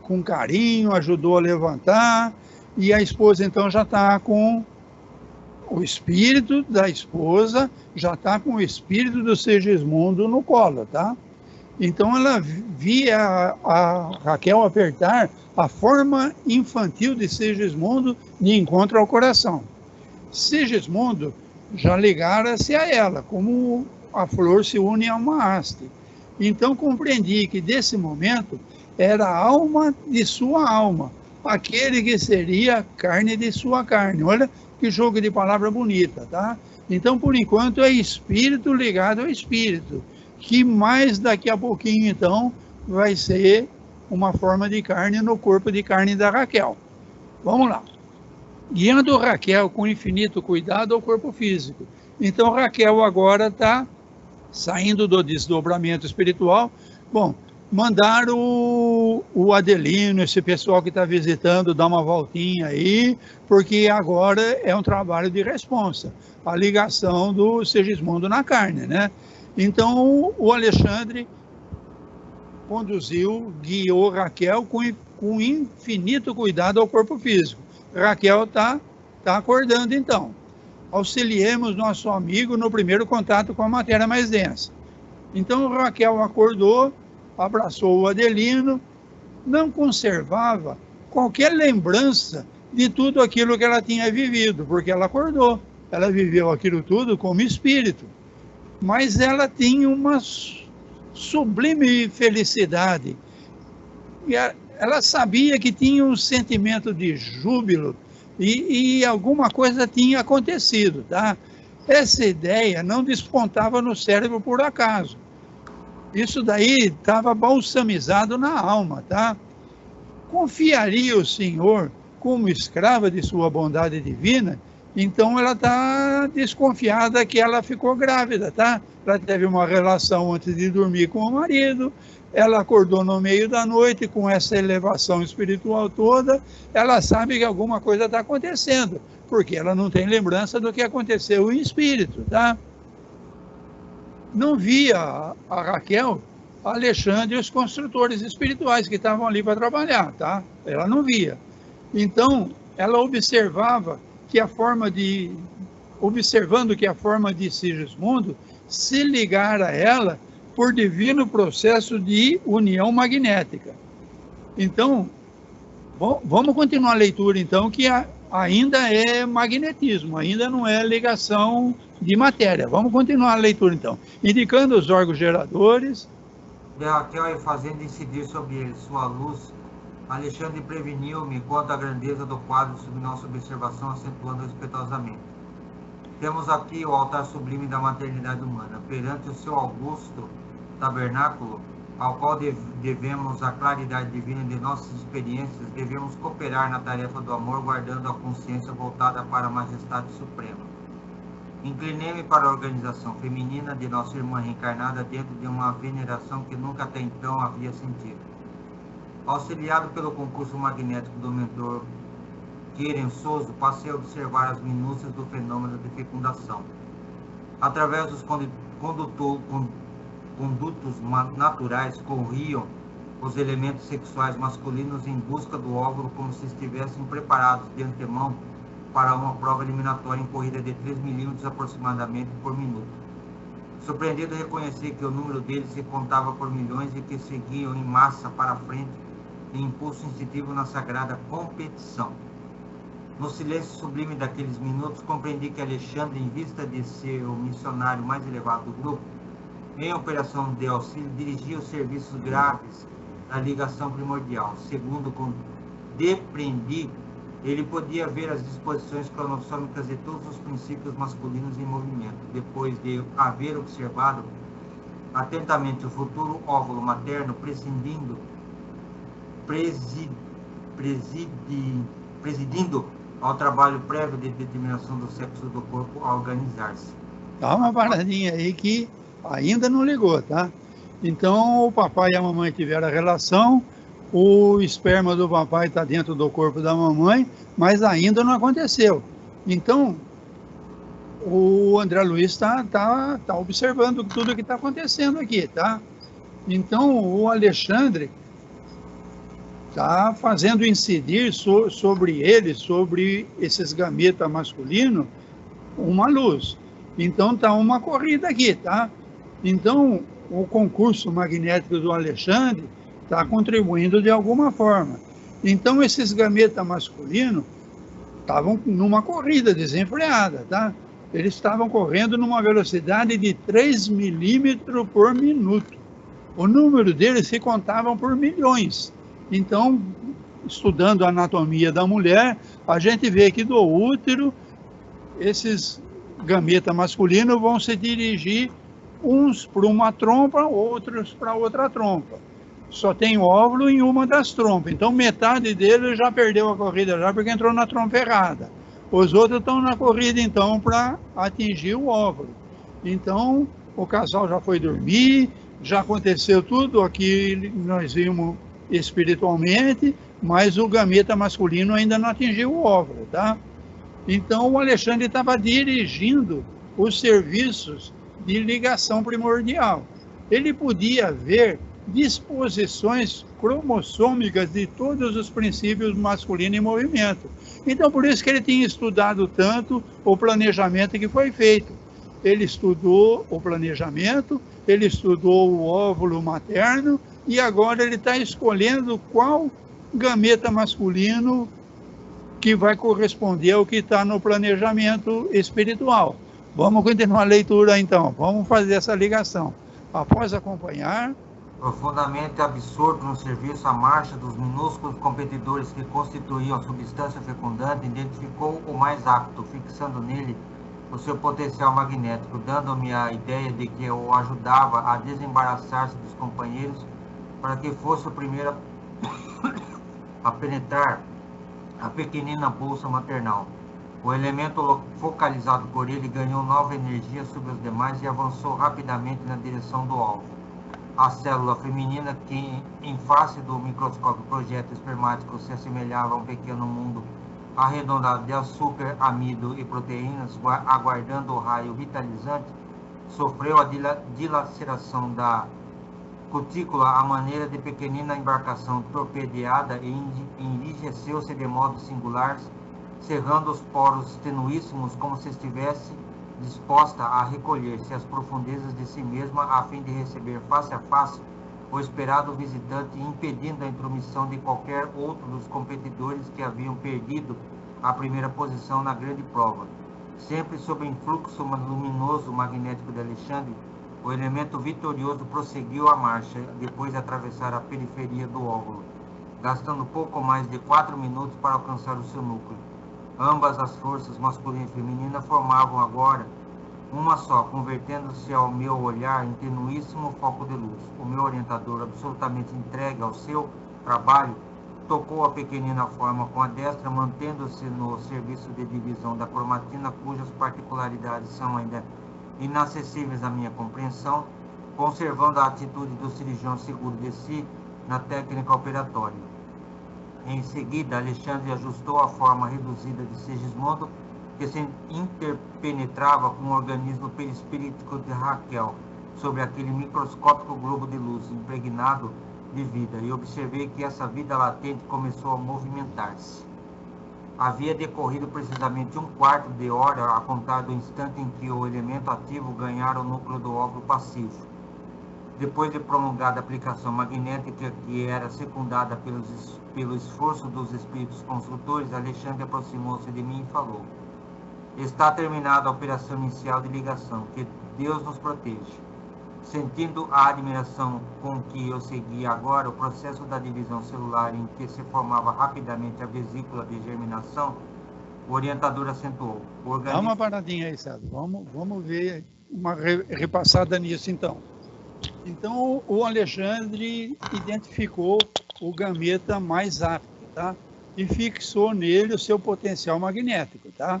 com carinho, ajudou a levantar, e a esposa então já está com o espírito da esposa, já está com o espírito do Segismundo no colo, tá? Então ela via a Raquel apertar a forma infantil de Segismundo de encontro ao coração. Segismundo já ligara-se a ela, como a flor se une a uma haste. Então compreendi que desse momento era a alma de sua alma, aquele que seria carne de sua carne. Olha que jogo de palavra bonita, tá? Então por enquanto é espírito ligado ao espírito, que mais daqui a pouquinho, então, vai ser uma forma de carne no corpo de carne da Raquel. Vamos lá. Guiando Raquel com infinito cuidado ao corpo físico. Então, Raquel agora está saindo do desdobramento espiritual. Bom, mandaram o Adelino, esse pessoal que está visitando, dar uma voltinha aí, porque agora é um trabalho de responsa. A ligação do Segismundo na carne, né? Então, o Alexandre conduziu, guiou Raquel com infinito cuidado ao corpo físico. Raquel está acordando, então. Auxiliemos nosso amigo no primeiro contato com a matéria mais densa. Então, Raquel acordou, abraçou o Adelino, não conservava qualquer lembrança de tudo aquilo que ela tinha vivido, porque ela acordou. Ela viveu aquilo tudo como espírito. Mas ela tinha uma sublime felicidade. E ela sabia que tinha um sentimento de júbilo e alguma coisa tinha acontecido, tá? Essa ideia não despontava no cérebro por acaso. Isso daí estava balsamizado na alma, tá? Confiaria o Senhor como escrava de sua bondade divina Então ela está desconfiada que ela ficou grávida, tá? Ela teve uma relação antes de dormir com o marido, ela acordou no meio da noite com essa elevação espiritual toda, ela sabe que alguma coisa está acontecendo, porque ela não tem lembrança do que aconteceu em espírito, tá? Não via a Raquel, a Alexandre e os construtores espirituais que estavam ali para trabalhar, tá? Ela não via. Então, ela observando que a forma de Sigismundo se ligar a ela por divino processo de união magnética. Então, vamos continuar a leitura, então, que ainda é magnetismo, ainda não é ligação de matéria. Vamos continuar a leitura, então. Indicando os órgãos geradores. De Raquel e fazendo incidir sobre ele sua luz, Alexandre preveniu-me quanto à grandeza do quadro sob nossa observação, acentuando respeitosamente. Temos aqui o altar sublime da maternidade humana, perante o seu augusto tabernáculo, ao qual devemos a claridade divina de nossas experiências, devemos cooperar na tarefa do amor, guardando a consciência voltada para a majestade suprema. Inclinei-me para a organização feminina de nossa irmã reencarnada dentro de uma veneração que nunca até então havia sentido. Auxiliado pelo concurso magnético do mentor querençoso, passei a observar as minúcias do fenômeno de fecundação. Através dos condutos naturais corriam os elementos sexuais masculinos em busca do óvulo, como se estivessem preparados de antemão para uma prova eliminatória em corrida de 3 milímetros aproximadamente por minuto. Surpreendido, reconheci que o número deles se contava por milhões e que seguiam em massa para a frente em impulso instintivo na sagrada competição. No silêncio sublime daqueles minutos, compreendi que Alexandre, em vista de ser o missionário mais elevado do grupo, em operação de auxílio, dirigia os serviços graves da ligação primordial. Segundo depreendi, ele podia ver as disposições cronossômicas de todos os princípios masculinos em movimento. Depois de haver observado atentamente o futuro óvulo materno presidindo ao trabalho prévio de determinação do sexo do corpo a organizar-se. Dá uma paradinha aí que ainda não ligou, tá? Então, o papai e a mamãe tiveram a relação, o esperma do papai está dentro do corpo da mamãe, mas ainda não aconteceu. Então, o André Luiz tá observando tudo o que está acontecendo aqui, tá? Então, o Alexandre está fazendo incidir sobre ele, sobre esses gametas masculinos, uma luz. Então, tá uma corrida aqui, tá? Então, o concurso magnético do Alexandre está contribuindo de alguma forma. Então, esses gametas masculinos estavam numa corrida desenfreada, tá? Eles estavam correndo numa velocidade de 3 milímetros por minuto. O número deles se contavam por milhões. Então, estudando a anatomia da mulher, a gente vê que do útero, esses gametas masculinos vão se dirigir uns para uma trompa, outros para outra trompa. Só tem óvulo em uma das trompas. Então, metade deles já perdeu a corrida, já porque entrou na trompa errada. Os outros estão na corrida, então, para atingir o óvulo. Então, o casal já foi dormir, já aconteceu tudo aqui, nós vimos espiritualmente, mas o gameta masculino ainda não atingiu o óvulo, tá? Então, o Alexandre estava dirigindo os serviços de ligação primordial. Ele podia ver disposições cromossômicas de todos os princípios masculinos em movimento. Então, por isso que ele tinha estudado tanto o planejamento que foi feito. Ele estudou o planejamento, ele estudou o óvulo materno, e agora ele está escolhendo qual gameta masculino que vai corresponder ao que está no planejamento espiritual. Vamos continuar a leitura, então. Vamos fazer essa ligação. Após acompanhar... Profundamente absorto no serviço, a marcha dos minúsculos competidores que constituíam a substância fecundante, identificou o mais apto, fixando nele o seu potencial magnético, dando-me a ideia de que o ajudava a desembaraçar-se dos companheiros para que fosse o primeiro a penetrar a pequenina bolsa maternal. O elemento focalizado por ele ganhou nova energia sobre os demais e avançou rapidamente na direção do alvo. A célula feminina, que em face do microscópio projétil espermático se assemelhava a um pequeno mundo arredondado de açúcar, amido e proteínas, aguardando o raio vitalizante, sofreu a dilaceração da cutícula à maneira de pequenina embarcação torpedeada e enrijeceu-se de modo singular, cerrando os poros tenuíssimos como se estivesse disposta a recolher-se às profundezas de si mesma a fim de receber face a face o esperado visitante, impedindo a intromissão de qualquer outro dos competidores que haviam perdido a primeira posição na grande prova. Sempre sob o influxo luminoso magnético de Alexandre, o elemento vitorioso prosseguiu a marcha, depois de atravessar a periferia do óvulo, gastando pouco mais de 4 minutos para alcançar o seu núcleo. Ambas as forças, masculina e feminina, formavam agora uma só, convertendo-se ao meu olhar em tenuíssimo foco de luz. O meu orientador, absolutamente entregue ao seu trabalho, tocou a pequenina forma com a destra, mantendo-se no serviço de divisão da cromatina, cujas particularidades são ainda inacessíveis à minha compreensão, conservando a atitude do cirurgião seguro de si na técnica operatória. Em seguida, Alexandre ajustou a forma reduzida de Segismundo, que se interpenetrava com o organismo perispíritico de Raquel, sobre aquele microscópico globo de luz impregnado de vida, e observei que essa vida latente começou a movimentar-se. Havia decorrido precisamente um quarto de hora a contar do instante em que o elemento ativo ganhara o núcleo do óvulo passivo. Depois de prolongada aplicação magnética, que era secundada pelo esforço dos espíritos construtores, Alexandre aproximou-se de mim e falou: está terminada a operação inicial de ligação, que Deus nos proteja. Sentindo a admiração com que eu seguia agora o processo da divisão celular em que se formava rapidamente a vesícula de germinação, o orientador acentuou. Dá uma paradinha aí, César. Vamos ver uma repassada nisso, então. Então, o Alexandre identificou o gameta mais apto, tá? E fixou nele o seu potencial magnético, tá?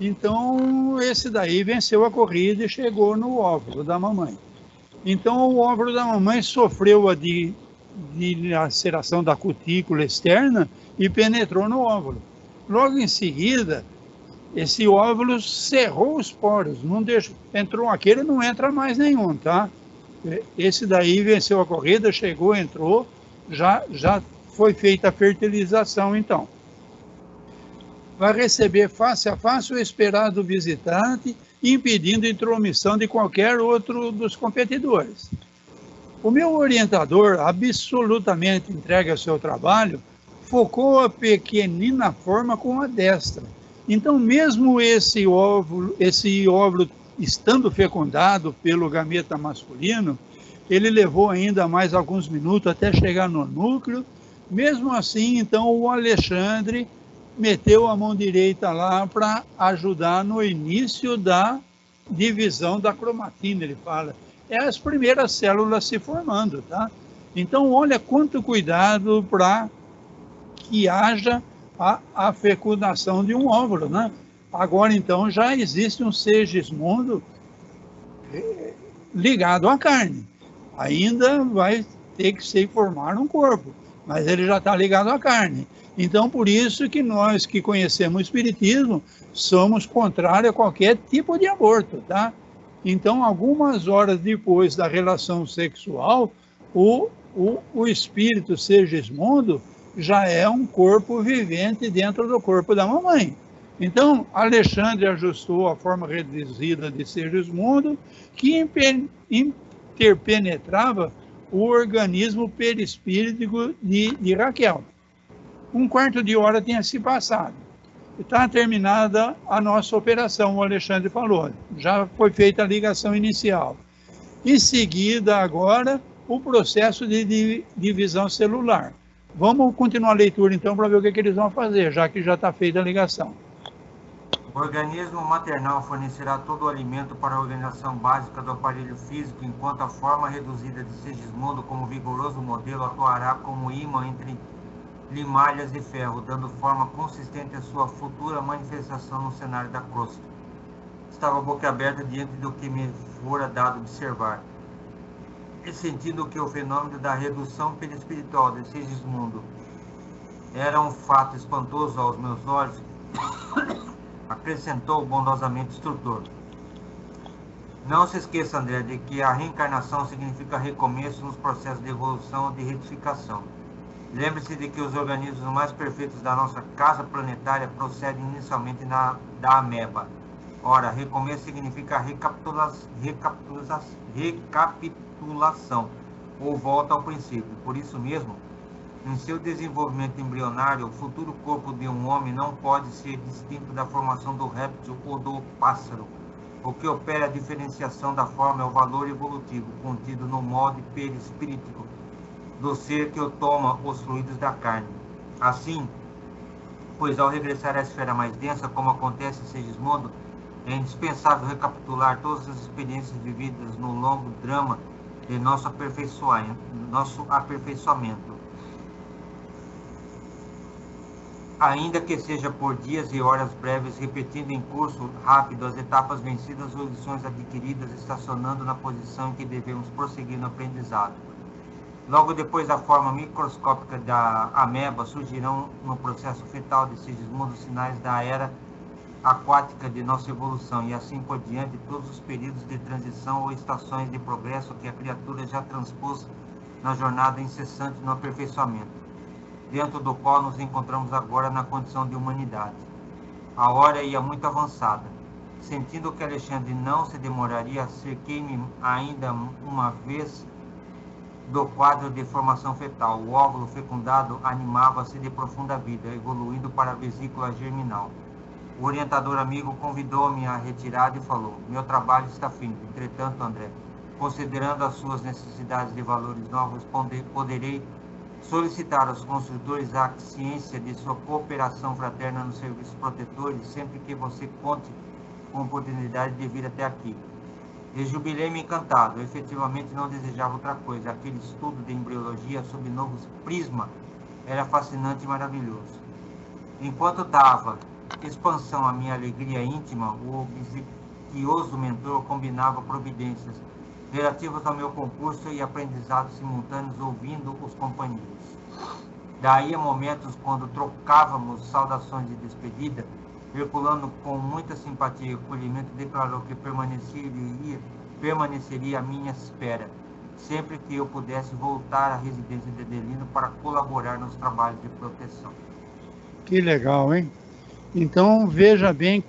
Então, esse daí venceu a corrida e chegou no óvulo da mamãe. Então, o óvulo da mamãe sofreu a dilaceração da cutícula externa e penetrou no óvulo. Logo em seguida, esse óvulo cerrou os poros, não deixou, entrou aquele, não entra mais nenhum, tá? Esse daí venceu a corrida, chegou, entrou, já foi feita a fertilização, então. Vai receber face a face o esperado visitante, impedindo a intromissão de qualquer outro dos competidores. O meu orientador, absolutamente entregue ao seu trabalho, focou a pequenina forma com a destra. Então, mesmo esse óvulo estando fecundado pelo gameta masculino, ele levou ainda mais alguns minutos até chegar no núcleo. Mesmo assim, então, o Alexandre meteu a mão direita lá para ajudar no início da divisão da cromatina, ele fala. É as primeiras células se formando, tá? Então, olha quanto cuidado para que haja a fecundação de um óvulo, né? Agora, então, já existe um Segismundo ligado à carne. Ainda vai ter que se formar um corpo, mas ele já está ligado à carne. Então, por isso que nós que conhecemos o Espiritismo somos contrários a qualquer tipo de aborto, tá? Então, algumas horas depois da relação sexual, o espírito Segismundo já é um corpo vivente dentro do corpo da mamãe. Então, Alexandre ajustou a forma reduzida de Segismundo, que interpenetrava o organismo perispíritico de Raquel. Um quarto de hora tinha se passado. Está terminada a nossa operação, o Alexandre falou. Já foi feita a ligação inicial. Em seguida, agora, o processo de divisão celular. Vamos continuar a leitura, então, para ver o que eles vão fazer, já que já está feita a ligação. O organismo maternal fornecerá todo o alimento para a organização básica do aparelho físico, enquanto a forma reduzida de Segismundo, como vigoroso modelo, atuará como ímã entre limalhas de ferro, dando forma consistente à sua futura manifestação no cenário da crosta. Estava boquiaberta diante do que me fora dado observar, e sentindo que o fenômeno da redução perispiritual de Sigismundo era um fato espantoso aos meus olhos, acrescentou bondosamente o instrutor. Não se esqueça, André, de que a reencarnação significa recomeço nos processos de evolução e de retificação. Lembre-se de que os organismos mais perfeitos da nossa casa planetária procedem inicialmente da ameba. Ora, recomeço significa recapitulação, ou volta ao princípio. Por isso mesmo, em seu desenvolvimento embrionário, o futuro corpo de um homem não pode ser distinto da formação do réptil ou do pássaro. O que opera a diferenciação da forma é o valor evolutivo contido no molde perispíritico do ser que toma os fluidos da carne. Assim, pois ao regressar à esfera mais densa, como acontece em Sigismundo, é indispensável recapitular todas as experiências vividas no longo drama de nosso aperfeiçoamento. Ainda que seja por dias e horas breves, repetindo em curso rápido as etapas vencidas ou lições adquiridas, estacionando na posição em que devemos prosseguir no aprendizado. Logo depois da forma microscópica da ameba, surgirão no processo fetal de Sigismundo sinais da era aquática de nossa evolução, e assim por diante todos os períodos de transição ou estações de progresso que a criatura já transpôs na jornada incessante no aperfeiçoamento, dentro do qual nos encontramos agora na condição de humanidade. A hora ia muito avançada. Sentindo que Alexandre não se demoraria, cerquei-me ainda uma vez do quadro de formação fetal. O óvulo fecundado animava-se de profunda vida, evoluindo para a vesícula germinal. O orientador amigo convidou-me à retirada e falou: meu trabalho está fim. Entretanto, André, considerando as suas necessidades de valores novos, poderei solicitar aos construtores a ciência de sua cooperação fraterna nos serviços protetores, sempre que você conte com a oportunidade de vir até aqui. Rejubilei-me encantado. Eu efetivamente não desejava outra coisa. Aquele estudo de embriologia sob novos prisma era fascinante e maravilhoso. Enquanto dava expansão à minha alegria íntima, o obsequioso mentor combinava providências relativas ao meu concurso e aprendizado simultâneos, ouvindo os companheiros. Daí a momentos, quando trocávamos saudações de despedida, Herculano, com muita simpatia e acolhimento, declarou que permaneceria à minha espera, sempre que eu pudesse voltar à residência de Adelino para colaborar nos trabalhos de proteção. Que legal, hein? Então, veja bem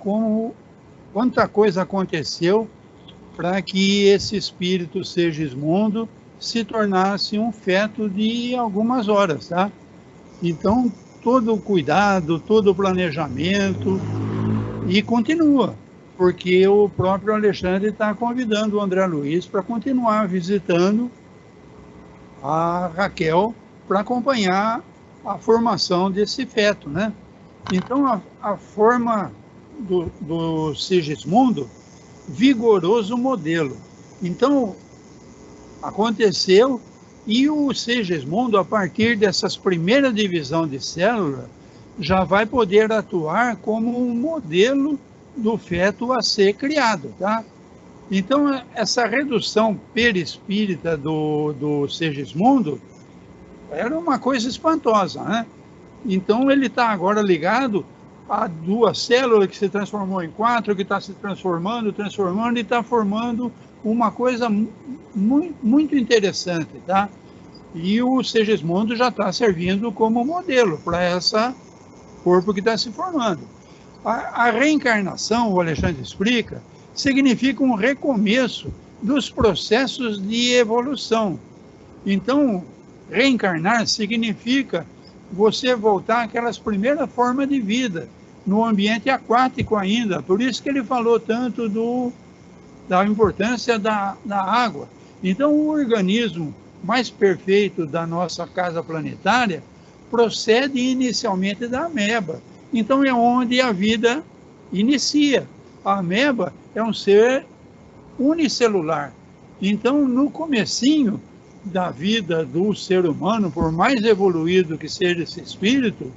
quanta coisa aconteceu para que esse espírito Sigismundo se tornasse um feto de algumas horas, tá? Então, todo o cuidado, todo o planejamento, e continua, porque o próprio Alexandre está convidando o André Luiz para continuar visitando a Raquel para acompanhar a formação desse feto, né? Então, a forma do Sigismundo, vigoroso modelo. Então, aconteceu, e o Sigismundo, a partir dessas primeiras divisões de célula, já vai poder atuar como um modelo do feto a ser criado, tá? Então, essa redução perispírita do Sigismundo era uma coisa espantosa, né? Então, ele está agora ligado a duas células que se transformou em quatro, que está se transformando, e está formando uma coisa muito interessante, tá? E o Sigismundo já está servindo como modelo para esse corpo que está se formando. A reencarnação, o Alexandre explica, significa um recomeço dos processos de evolução. Então, reencarnar significa você voltar àquelas primeiras formas de vida, no ambiente aquático ainda. Por isso que ele falou tanto da importância da água. Então, o organismo mais perfeito da nossa casa planetária procede inicialmente da ameba. Então, é onde a vida inicia. A ameba é um ser unicelular. Então, no comecinho, da vida do ser humano, por mais evoluído que seja esse espírito,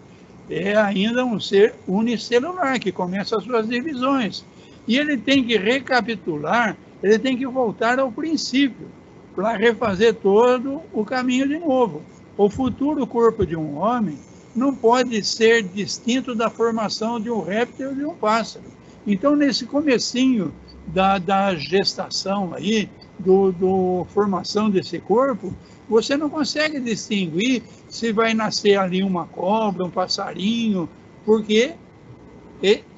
é ainda um ser unicelular, que começa as suas divisões. E ele tem que recapitular, ele tem que voltar ao princípio, para refazer todo o caminho de novo. O futuro corpo de um homem não pode ser distinto da formação de um réptil ou de um pássaro. Então, nesse comecinho da gestação aí, do formação desse corpo, você não consegue distinguir se vai nascer ali uma cobra, um passarinho, porque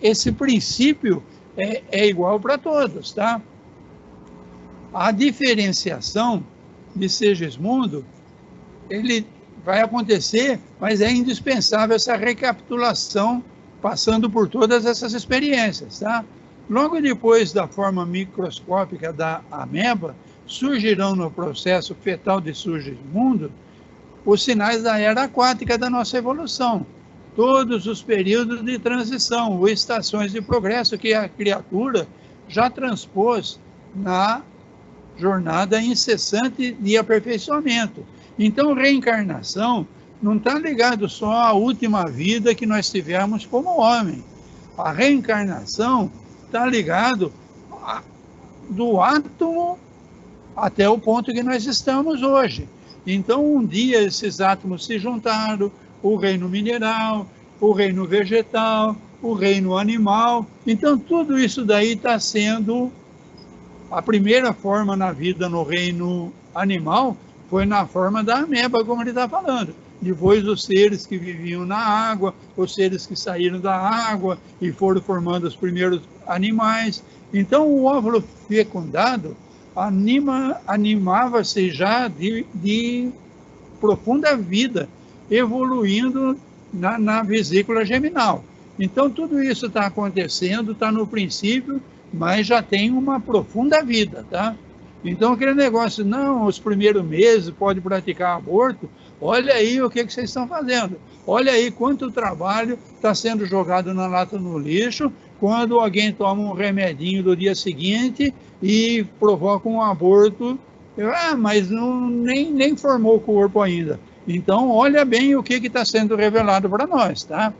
esse princípio é igual para todos, tá? A diferenciação de Segismundo, ele vai acontecer, mas é indispensável essa recapitulação, passando por todas essas experiências, tá? Logo depois da forma microscópica da ameba, surgirão no processo fetal de Segismundo os sinais da era aquática da nossa evolução, todos os períodos de transição, ou estações de progresso que a criatura já transpôs na jornada incessante de aperfeiçoamento. Então, reencarnação não está ligado só à última vida que nós tivemos como homem. A reencarnação está ligado do átomo até o ponto que nós estamos hoje. Então, um dia esses átomos se juntaram, o reino mineral, o reino vegetal, o reino animal. Então, tudo isso daí está sendo... A primeira forma na vida no reino animal foi na forma da ameba, como ele está falando. Depois, os seres que viviam na água, os seres que saíram da água e foram formando os primeiros animais. Então, o óvulo fecundado animava-se já de profunda vida, evoluindo na vesícula geminal. Então, tudo isso está acontecendo, está no princípio, mas já tem uma profunda vida, tá? Então, aquele negócio, não, os primeiros meses pode praticar aborto, olha aí o que vocês estão fazendo. Olha aí quanto trabalho está sendo jogado na lata no lixo, quando alguém toma um remedinho do dia seguinte e provoca um aborto. Mas nem formou o corpo ainda. Então, olha bem o que está sendo revelado para nós, tá?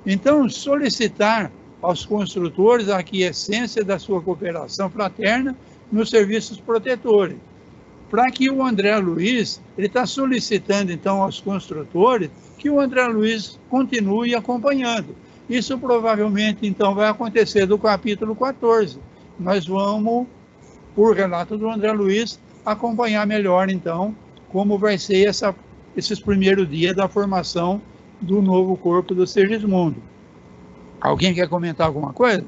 Então, solicitar aos construtores a aquiescência da sua cooperação fraterna nos serviços protetores. Para que o André Luiz, ele está solicitando, então, aos construtores que o André Luiz continue acompanhando. Isso provavelmente, então, vai acontecer do capítulo 14. Nós vamos, por relato do André Luiz, acompanhar melhor, então, como vai ser esses primeiros dias da formação do novo corpo do Segismundo. Alguém quer comentar alguma coisa?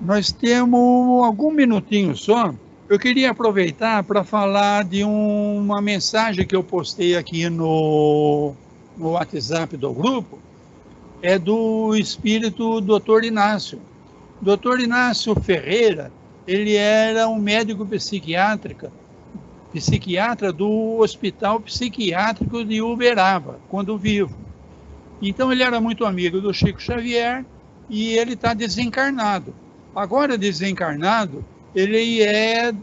Nós temos algum minutinho só. Eu queria aproveitar para falar de uma mensagem que eu postei aqui no WhatsApp do grupo. É do espírito Dr. Inácio. Dr. Inácio Ferreira, ele era um médico psiquiatra do Hospital Psiquiátrico de Uberaba, quando vivo. Então, ele era muito amigo do Chico Xavier e ele está desencarnado. Agora, desencarnado, ele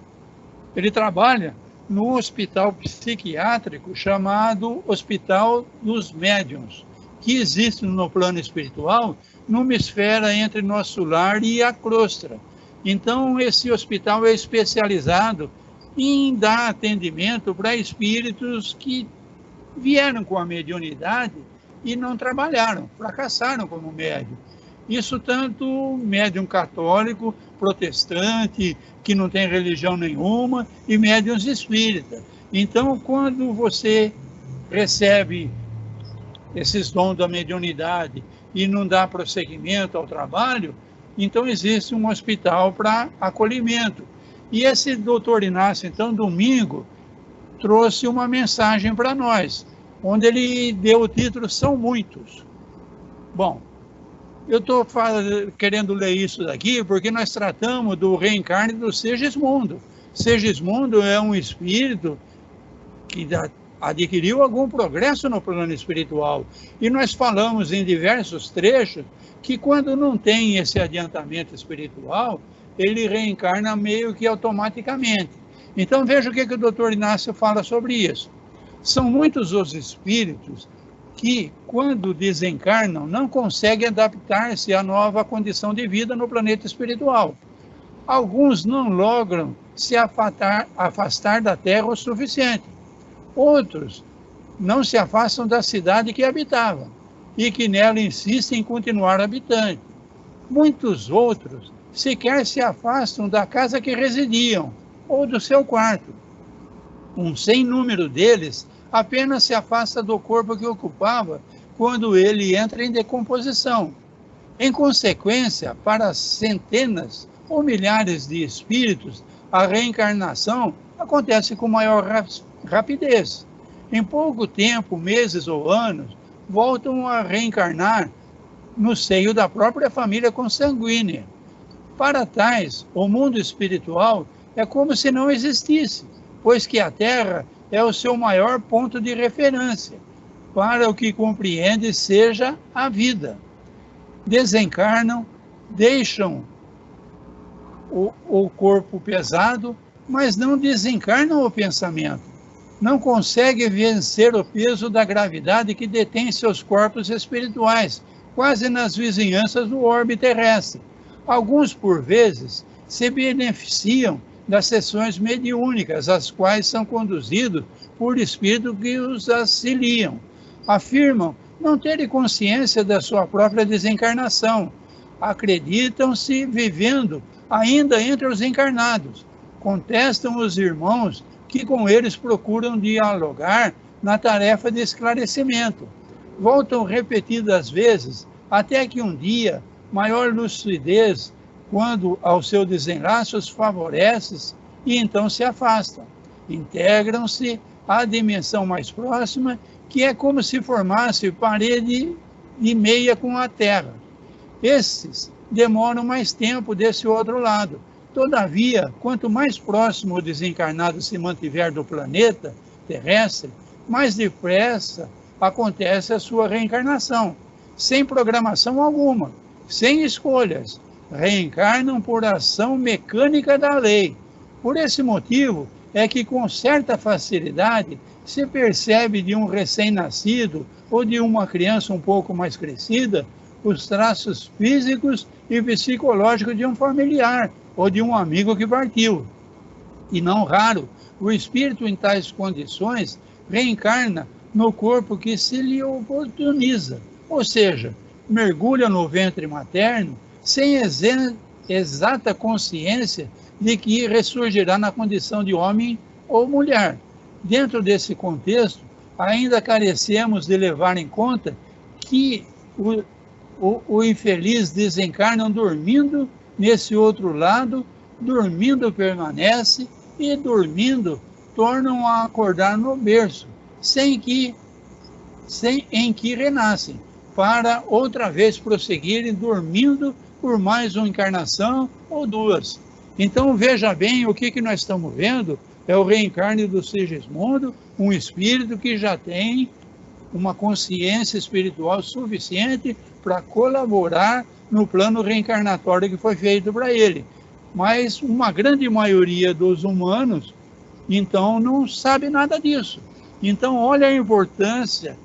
trabalha no hospital psiquiátrico chamado Hospital dos Médiuns, que existe no plano espiritual, numa esfera entre nosso lar e a crosta. Então, esse hospital é especializado em dar atendimento para espíritos que vieram com a mediunidade e não trabalharam, fracassaram como médium. Isso tanto médium católico, protestante, que não tem religião nenhuma, e médiuns espíritas. Então, quando você recebe esses dons da mediunidade e não dá prosseguimento ao trabalho, então existe um hospital para acolhimento. E esse doutor Inácio, então, domingo, trouxe uma mensagem para nós, onde ele deu o título São Muitos. Bom, eu estou querendo ler isso daqui porque nós tratamos do reencarne do Segismundo. Segismundo é um espírito que adquiriu algum progresso no plano espiritual. E nós falamos em diversos trechos que quando não tem esse adiantamento espiritual, ele reencarna meio que automaticamente. Então veja o que o doutor Inácio fala sobre isso. São muitos os espíritos que, quando desencarnam, não conseguem adaptar-se à nova condição de vida no planeta espiritual. Alguns não logram se afastar da Terra o suficiente. Outros não se afastam da cidade que habitavam e que nela insistem em continuar habitando. Muitos outros sequer se afastam da casa que residiam ou do seu quarto. Um sem número deles apenas se afasta do corpo que ocupava quando ele entra em decomposição. Em consequência, para centenas ou milhares de espíritos, a reencarnação acontece com maior rapidez. Em pouco tempo, meses ou anos, voltam a reencarnar no seio da própria família consanguínea. Para tais, o mundo espiritual é como se não existisse, pois que a Terra é o seu maior ponto de referência para o que compreende seja a vida. Desencarnam, deixam o corpo pesado, mas não desencarnam o pensamento. Não conseguem vencer o peso da gravidade que detém seus corpos espirituais, quase nas vizinhanças do orbe terrestre. Alguns, por vezes, se beneficiam das sessões mediúnicas, as quais são conduzidos por espíritos que os auxiliam. Afirmam não terem consciência da sua própria desencarnação. Acreditam-se vivendo ainda entre os encarnados. Contestam os irmãos que com eles procuram dialogar na tarefa de esclarecimento. Voltam repetidas vezes, até que um dia, maior lucidez, quando ao seu desenlace os favorece, e então se afastam. Integram-se à dimensão mais próxima, que é como se formasse parede e meia com a Terra. Esses demoram mais tempo desse outro lado. Todavia, quanto mais próximo o desencarnado se mantiver do planeta terrestre, mais depressa acontece a sua reencarnação, sem programação alguma, sem escolhas. Reencarnam por ação mecânica da lei. Por esse motivo é que com certa facilidade se percebe de um recém-nascido ou de uma criança um pouco mais crescida os traços físicos e psicológicos de um familiar ou de um amigo que partiu. E não raro, o espírito em tais condições reencarna no corpo que se lhe oportuniza, ou seja, mergulha no ventre materno sem exata consciência de que ressurgirá na condição de homem ou mulher. Dentro desse contexto, ainda carecemos de levar em conta que o infeliz desencarna dormindo nesse outro lado, dormindo permanece e dormindo tornam a acordar no berço, em que renascem, para outra vez prosseguirem dormindo por mais uma encarnação ou duas. Então veja bem o que nós estamos vendo, é o reencarne do Sigismundo, um espírito que já tem uma consciência espiritual suficiente para colaborar no plano reencarnatório que foi feito para ele. Mas uma grande maioria dos humanos, então, não sabe nada disso. Então, olha a importância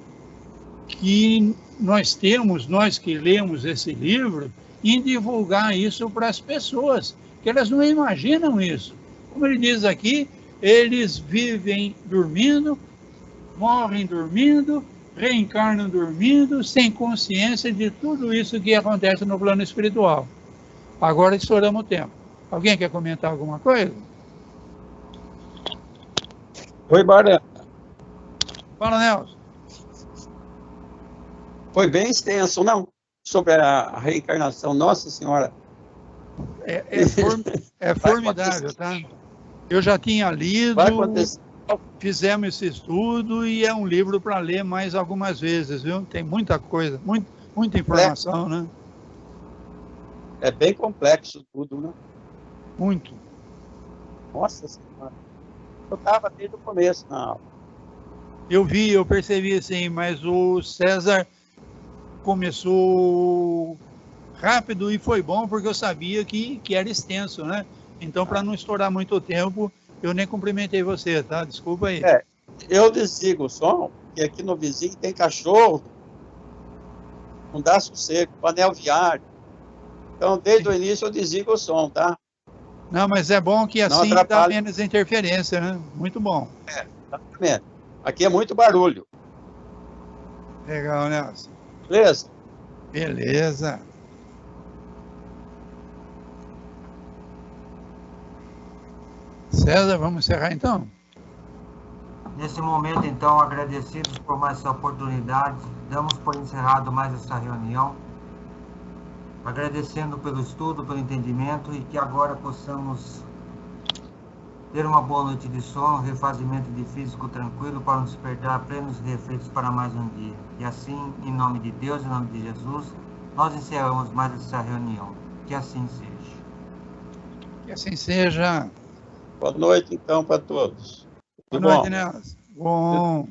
que nós temos, nós que lemos esse livro, em divulgar isso para as pessoas, que elas não imaginam isso. Como ele diz aqui, eles vivem dormindo, morrem dormindo, reencarnam dormindo, sem consciência de tudo isso que acontece no plano espiritual. Agora estouramos o tempo. Alguém quer comentar alguma coisa? Oi, Barã. Fala, Nelson. Foi bem extenso, não? Sobre a reencarnação, Nossa Senhora. É formidável, tá? Eu já tinha lido, fizemos esse estudo e é um livro para ler mais algumas vezes, viu? Tem muita coisa, muita informação, né? É bem complexo tudo, né? Muito. Nossa Senhora. Eu estava desde o começo na aula. Eu percebi assim, mas o César começou rápido e foi bom porque eu sabia que era extenso, né? Então, para não estourar muito tempo, eu nem cumprimentei você, tá? Desculpa aí. Eu desligo o som, porque aqui no vizinho tem cachorro, não dá sossego, panel viário. Então, desde o início eu desligo o som, tá? Não, mas é bom que assim dá menos interferência, né? Muito bom. Exatamente. Aqui é muito barulho. Legal, Nelson. Beleza? Beleza. César, vamos encerrar então? Nesse momento, então, agradecidos por mais essa oportunidade, damos por encerrado mais essa reunião, agradecendo pelo estudo, pelo entendimento e que agora possamos ter uma boa noite de sono, refazimento de físico tranquilo para nos despertar plenos e refeitos para mais um dia. E assim, em nome de Deus, em nome de Jesus, nós encerramos mais essa reunião. Que assim seja. Que assim seja. Boa noite, então, para todos. Boa noite, Nelson. Bom.